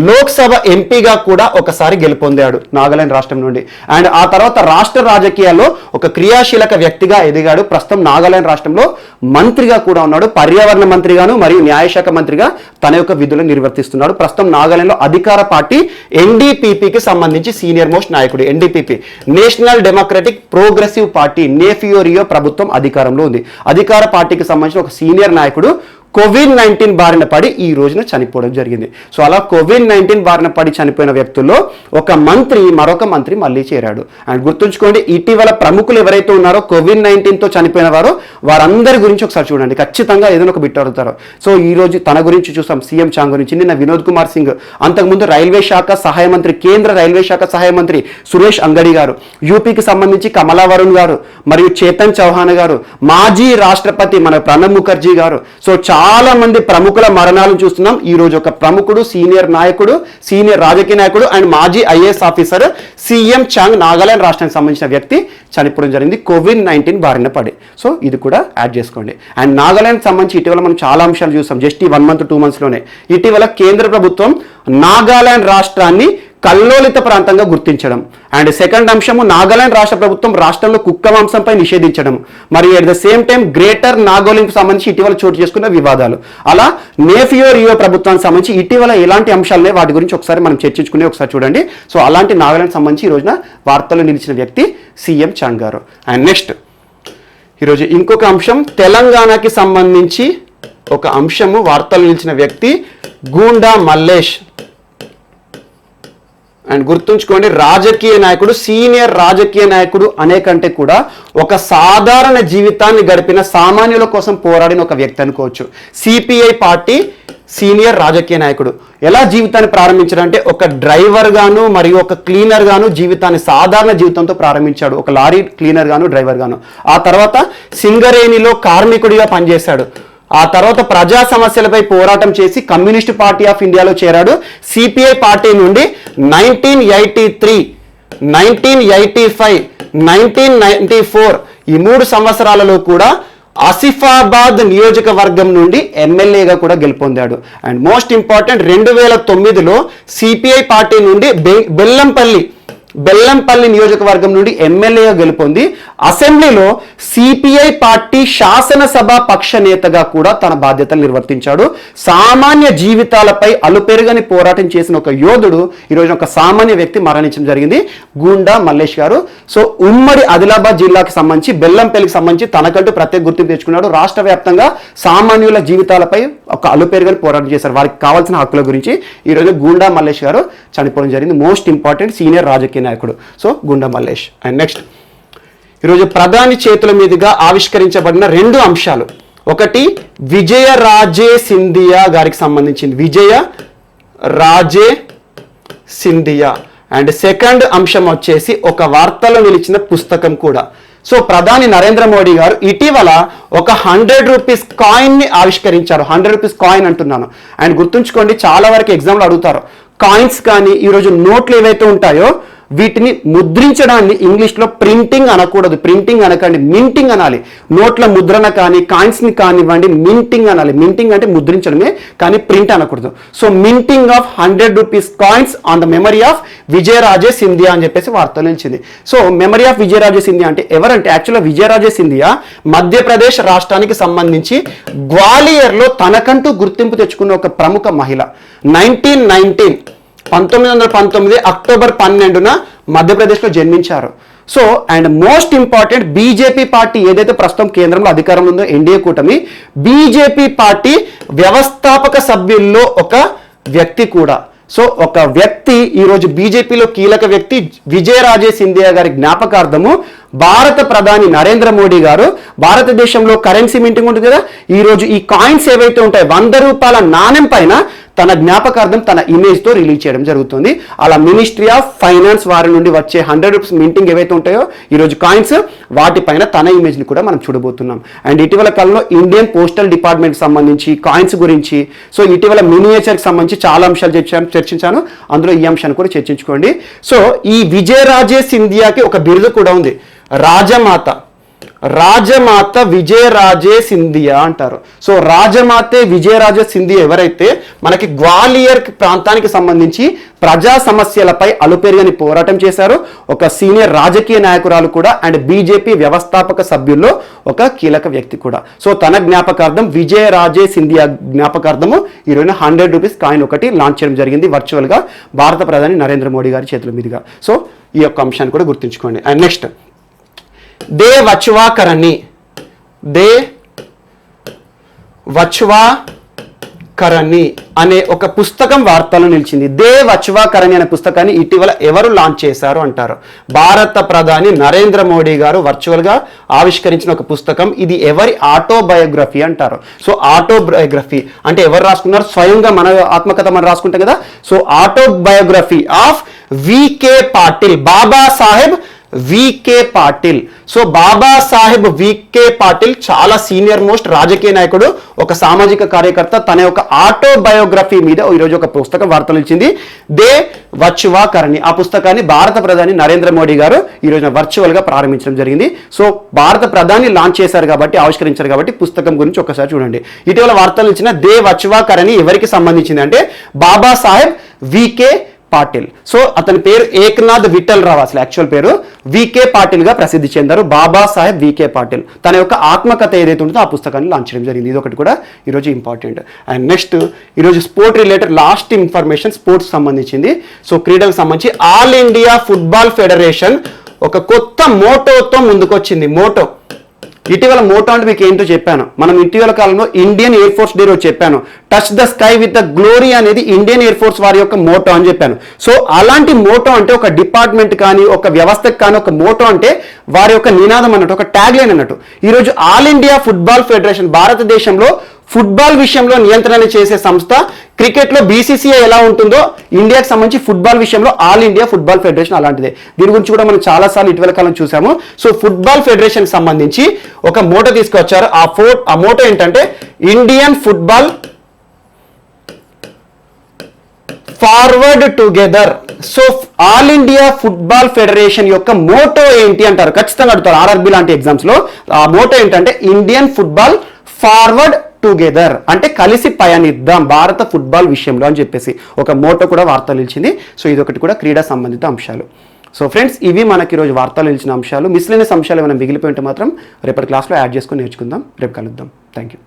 లోక్సభ ఎంపీగా కూడా ఒకసారి గెలుపొందాడు నాగాలాండ్ రాష్ట్రం నుండి. అండ్ ఆ తర్వాత రాష్ట్ర రాజకీయాల్లో ఒక క్రియాశీలక వ్యక్తిగా ఎదిగాడు. ప్రస్తుతం నాగాలాండ్ రాష్ట్రంలో మంత్రిగా కూడా ఉన్నాడు. పర్యావరణ మంత్రిగాను మరియు న్యాయశాఖ మంత్రిగా తన యొక్క విధులను నిర్వర్తిస్తున్నాడు. ప్రస్తుతం నాగాలాండ్లో అధికార పార్టీ NDPPకి సంబంధించి సీనియర్ మోస్ట్ నాయకుడు. NDPP national democratic progressive party, Neiphiu Rio ప్రభుత్వం అధికారంలో ఉంది. అధికార పార్టీకి సంబంధించిన ఒక సీనియర్ నాయకుడు COVID-19 బారిన పడి ఈ రోజున చనిపోవడం జరిగింది. సో అలా COVID-19 బారిన పడి చనిపోయిన వ్యక్తుల్లో ఒక మంత్రి, మరొక మంత్రి మళ్ళీ చేరాడు. అండ్ గుర్తుంచుకోండి, ఇటీవల ప్రముఖులు ఎవరైతే ఉన్నారో COVID-19తో చనిపోయిన వారో వారందరి గురించి ఒకసారి చూడండి. ఖచ్చితంగా ఏదైనా ఒక బిట్ అడుగుతారు. సో ఈ రోజు తన గురించి చూస్తాం, CM చాంగ్ గురించి. నిన్న వినోద్ కుమార్ సింగ్, అంతకుముందు రైల్వే శాఖ సహాయ మంత్రి, కేంద్ర రైల్వే శాఖ సహాయ మంత్రి సురేష్ అంగడి గారు, యూపీకి సంబంధించి కమలా వరుణ్ గారు మరియు చేతన్ చౌహాన్ గారు, మాజీ రాష్ట్రపతి మన ప్రణబ్ ముఖర్జీ గారు. సో చాలా మంది ప్రముఖుల మరణాలను చూస్తున్నాం. ఈ రోజు ఒక ప్రముఖుడు, సీనియర్ నాయకుడు, సీనియర్ రాజకీయ నాయకుడు అండ్ మాజీ IAS ఆఫీసర్ CM చాంగ్ నాగాలాండ్ రాష్ట్రానికి సంబంధించిన వ్యక్తి చనిపోవడం జరిగింది COVID-19 బారిన పడి. సో ఇది కూడా యాడ్ చేసుకోండి. అండ్ నాగాలాండ్ సంబంధించి ఇటీవల మనం చాలా అంశాలు చూసాం. జస్ట్ ఈ 1 month 2 months లోనే ఇటీవల కేంద్ర ప్రభుత్వం నాగాలాండ్ రాష్ట్రాన్ని కల్లోలిత ప్రాంతంగా గుర్తించడం. అండ్ సెకండ్ అంశము, నాగాలాండ్ రాష్ట్ర ప్రభుత్వం రాష్ట్రంలో కుక్క మాంసంపై నిషేధించడం. మరియు at the same time greater నాగోలింగ్ సంబంధించి ఇటీవల చోటు చేసుకున్న వివాదాలు. అలా నేఫియోరియో ప్రభుత్వానికి సంబంధించి ఇటీవల ఎలాంటి అంశాలనే వాటి గురించి ఒకసారి మనం చర్చించుకునే ఒకసారి చూడండి. సో అలాంటి నాగాలాండ్ సంబంధించి ఈ రోజున వార్తలు నిలిచిన వ్యక్తి CM చాంగ్ గారు. అండ్ నెక్స్ట్ ఈరోజు ఇంకొక అంశం, తెలంగాణకి సంబంధించి ఒక అంశము వార్తలు నిలిచిన వ్యక్తి గూండా మల్లేష్. అండ్ గుర్తుంచుకోండి, రాజకీయ నాయకుడు, సీనియర్ రాజకీయ నాయకుడు అనే కంటే కూడా ఒక సాధారణ జీవితాన్ని గడిపిన సామాన్యుల కోసం పోరాడిన ఒక వ్యక్తి అనుకోవచ్చు. CPI పార్టీ సీనియర్ రాజకీయ నాయకుడు. ఎలా జీవితాన్ని ప్రారంభించాడంటే ఒక డ్రైవర్ గాను మరియు ఒక క్లీనర్ గాను జీవితాన్ని సాధారణ జీవితంతో ప్రారంభించాడు. ఒక లారీ క్లీనర్ గాను, డ్రైవర్ గాను. ఆ తర్వాత సింగరేణిలో కార్మికుడిగా పనిచేశాడు. ఆ తర్వాత ప్రజా సమస్యలపై పోరాటం చేసి కమ్యూనిస్ట్ పార్టీ ఆఫ్ ఇండియాలో చేరాడు. CPI పార్టీ నుండి 1983, 1985, 1994 ఈ 3 సంవత్సరాలలో కూడా ఆసిఫాబాద్ నియోజకవర్గం నుండి ఎమ్మెల్యేగా కూడా గెలుపొందాడు. అండ్ మోస్ట్ ఇంపార్టెంట్, 2009లో CPI పార్టీ నుండి బెల్లంపల్లి నియోజకవర్గం నుండి ఎమ్మెల్యేగా గెలుపొంది అసెంబ్లీలో CPI పార్టీ శాసనసభ పక్ష నేతగా కూడా తన బాధ్యతలు నిర్వర్తించాడు. సామాన్య జీవితాలపై అలుపెరుగని పోరాటం చేసిన ఒక యోధుడు ఈరోజు ఒక సామాన్య వ్యక్తి మరణించడం జరిగింది, గూండా మల్లేష్ గారు. సో ఉమ్మడి ఆదిలాబాద్ జిల్లాకి సంబంధించి బెల్లంపల్లికి సంబంధించి తనకంటూ ప్రత్యేక గుర్తింపు తెచ్చుకున్నాడు. రాష్ట్ర వ్యాప్తంగా సామాన్యుల జీవితాలపై ఒక అలుపెరుగని పోరాటం చేశారు. వారికి కావాల్సిన హక్కుల గురించి ఈరోజు గూండా మల్లేష్ గారు చనిపోవడం జరిగింది. మోస్ట్ ఇంపార్టెంట్ సీనియర్ రాజకీయ నాయకుడు. So goonda Mallesh. And next ఈరోజు ప్రధాని చేతుల మీదుగా ఆవిష్కరించబడిన 2 అంశాలు. ఒకటి విజయరాజే సింధియా గారికి సంబంధించింది, విజయరాజే సింధియా. అండ్ సెకండ్ అంశం వచ్చేసి ఒక వార్తలో నిలిచిన పుస్తకం కూడా. సో ప్రధాని నరేంద్ర మోడీ గారు ఇటీవల ఒక 100 రూపీస్ కాయిన్ని ఆవిష్కరించారు. 100 రూపీస్ కాయిన్ అంటున్నాను. అండ్ గుర్తుంచుకోండి, చాలా వరకు ఎగ్జామ్లో అడుగుతారు, కాయిన్స్ కానీ ఈరోజు నోట్లు ఏవైతే ఉంటాయో వీటిని ముద్రించడాన్ని ఇంగ్లీష్లో ప్రింటింగ్ అనకూడదు, ప్రింటింగ్ అనకండి, మింటింగ్ అనాలి. నోట్ల ముద్రణ కానీ కాయిన్స్ని కానివ్వండి మింటింగ్ అనాలి. మింటింగ్ అంటే ముద్రించడమే కానీ ప్రింట్ అనకూడదు. So minting of 100 rupees coins on the memory of Vijayaraje Scindia అని చెప్పేసి వార్తలు నిలిచింది. So memory of Vijayaraje Scindia అంటే ఎవరంటే యాక్చువల్గా విజయరాజే సింధియా మధ్యప్రదేశ్ రాష్ట్రానికి సంబంధించి గ్వాలియర్లో తనకంటూ గుర్తింపు తెచ్చుకున్న ఒక ప్రముఖ మహిళ. 1919 అక్టోబర్ 12న మధ్యప్రదేశ్లో జన్మించారు. So and most important, BJP party ఏదైతే ప్రస్తుతం కేంద్రంలో అధికారంలో ఉందో ఎన్డీఏ కూటమి, బీజేపీ పార్టీ వ్యవస్థాపక సభ్యుల్లో ఒక వ్యక్తి కూడా. సో ఒక వ్యక్తి ఈరోజు బీజేపీలో కీలక వ్యక్తి విజయరాజే సింధియా గారి జ్ఞాపకార్థము భారత ప్రధాని నరేంద్ర మోడీ గారు భారతదేశంలో కరెన్సీ మింటింగ్ ఉంటుంది కదా, ఈరోజు ఈ కాయిన్స్ ఏవైతే ఉంటాయో 100 రూపాయల నాణెం పైన తన జ్ఞాపకార్థం తన ఇమేజ్తో రిలీజ్ చేయడం జరుగుతుంది. అలా మినిస్ట్రీ ఆఫ్ ఫైనాన్స్ వారి నుండి వచ్చే 100 రూపీస్ మింటింగ్ ఏవైతే ఉంటాయో ఈరోజు కాయిన్స్, వాటిపైన తన ఇమేజ్ని కూడా మనం చూడబోతున్నాం. అండ్ ఇటీవల కాలంలో ఇండియన్ పోస్టల్ డిపార్ట్మెంట్కి సంబంధించి కాయిన్స్ గురించి, సో ఇటీవల మినియేచర్కి సంబంధించి చాలా అంశాలు చర్చించాను, అందులో ఈ అంశాన్ని కూడా చర్చించుకోండి. సో ఈ విజయరాజే సింధియాకి ఒక బిరుదు కూడా ఉంది, రాజమాత. రాజమాత విజయరాజే సింధియా అంటారు. సో రాజమాతే విజయరాజే సింధియా ఎవరైతే మనకి గ్వాలియర్ ప్రాంతానికి సంబంధించి ప్రజా సమస్యలపై అలుపెరుగని పోరాటం చేశారు, ఒక సీనియర్ రాజకీయ నాయకురాలు కూడా, అండ్ బీజేపీ వ్యవస్థాపక సభ్యుల్లో ఒక కీలక వ్యక్తి కూడా. సో తన జ్ఞాపకార్థం విజయరాజే సింధియా జ్ఞాపకార్థము ఈరోజు 100 రూపీస్ కాయిన్ ఒకటి లాంచ్ చేయడం జరిగింది వర్చువల్గా భారత ప్రధాని నరేంద్ర మోడీ గారి చేతుల మీదుగా. సో ఈ యొక్క అంశాన్ని కూడా గుర్తుంచుకోండి. అండ్ నెక్స్ట్ దే వచ్వా కరణి, దే వచ్వా కరణి అనే ఒక పుస్తకం వార్తలో నిలిచింది. దే వచ్వా కరణి అనే పుస్తకాన్ని ఇటీవల ఎవరు లాంచ్ చేశారు అంటారు? భారత ప్రధాని నరేంద్ర మోడీ గారు వర్చువల్గా ఆవిష్కరించిన ఒక పుస్తకం. ఇది ఎవరి ఆటోబయోగ్రఫీ అంటారు. సో ఆటోబయోగ్రఫీ అంటే ఎవరు రాసుకున్నారు? స్వయంగా మన ఆత్మకథ మనం రాసుకుంటాం కదా. So autobiography of VK Patil, Baba Saheb VK Patil. So Baba Saheb VK Patil చాలా సీనియర్ మోస్ట్ రాజకీయ నాయకుడు, ఒక సామాజిక కార్యకర్త. తన యొక్క ఆటోబయోగ్రఫీ మీద ఈరోజు ఒక పుస్తకం వార్తలు ఇచ్చింది, దే వచ్వా కరణి. ఆ పుస్తకాన్ని భారత ప్రధాని నరేంద్ర మోడీ గారు ఈరోజు వర్చువల్గా ప్రారంభించడం జరిగింది. సో భారత ప్రధాని లాంచ్ చేశారు కాబట్టి, ఆవిష్కరించారు కాబట్టి పుస్తకం గురించి ఒకసారి చూడండి. ఇటీవల వార్తలు ఇచ్చిన దే వచ్వా కరణి ఎవరికి సంబంధించింది అంటే బాబా సాహెబ్ వికే పాటిల్. సో అతని పేరు ఏక్నాథ్ విఠల్ రావు, అసలు యాక్చువల్ పేరు వికే పాటిల్ గా ప్రసిద్ధి చెందారు, బాబా సాహెబ్ వికే పాటిల్. తన యొక్క ఆత్మకథ ఏదైతే ఉంటుందో ఆ పుస్తకాన్ని లాంచ్ చేయడం జరిగింది. ఇది ఒకటి కూడా ఈరోజు ఇంపార్టెంట్. అండ్ నెక్స్ట్ ఈరోజు sport related last information sports సంబంధించింది. సో క్రీడలకు సంబంధించి ఆల్ ఇండియా ఫుట్బాల్ ఫెడరేషన్ ఒక కొత్త మోటోతో ముందుకొచ్చింది. మోటో ఇటీవల మోటో అంటే మీకు ఏంటో చెప్పాను. మనం ఇటీవల కాలంలో ఇండియన్ ఎయిర్ ఫోర్స్ డే రోజు చెప్పాను, touch the sky with the glory అనేది ఇండియన్ ఎయిర్ ఫోర్స్ వారి యొక్క మోటో అని చెప్పాను. సో అలాంటి మోటో అంటే ఒక డిపార్ట్మెంట్ కానీ ఒక వ్యవస్థకు కానీ ఒక మోటో అంటే వారి యొక్క నినాదం అన్నట్టు, ఒక ట్యాగ్ లైన్ అన్నట్టు. ఈరోజు ఆల్ ఇండియా ఫుట్బాల్ ఫెడరేషన్ భారతదేశంలో ఫుట్బాల్ విషయంలో నియంత్రణ చేసే సంస్థ. క్రికెట్లో బీసీసీఐ ఎలా ఉంటుందో ఇండియాకి సంబంధించి ఫుట్బాల్ విషయంలో ఆల్ ఇండియా ఫుట్బాల్ ఫెడరేషన్ అలాంటిదే. దీని గురించి కూడా మనం చాలాసార్లు ఇటీవల కాలం చూసాము. సో ఫుట్బాల్ ఫెడరేషన్ సంబంధించి ఒక మోటో తీసుకొచ్చారు. ఆ మోటో ఏంటంటే Indian football forward together. So all India football federation యొక్క మోటో ఏంటి అంటారు, ఖచ్చితంగా అడుగుతారు ఆర్ఆర్బి లాంటి ఎగ్జామ్స్ లో. ఆ మోటో ఏంటంటే ఇండియన్ ఫుట్బాల్ ఫార్వర్డ్ టుగెదర్, అంటే కలిసి పయనిద్దాం భారత ఫుట్బాల్ విషయంలో అని చెప్పేసి ఒక మోటో కూడా వార్తలు నిలిచింది. సో ఇదొకటి కూడా క్రీడా సంబంధిత అంశాలు. సో ఫ్రెండ్స్, ఇవి మనకి ఈరోజు వార్తలు నిలిచిన అంశాలు. మిస్లేనియస్ అంశాలు ఏమైనా మిగిలిపోయి ఉంటే మాత్రం రేపటి క్లాస్లో యాడ్ చేసుకొని నేర్చుకుందాం. రేపు కలుద్దాం. Thank you.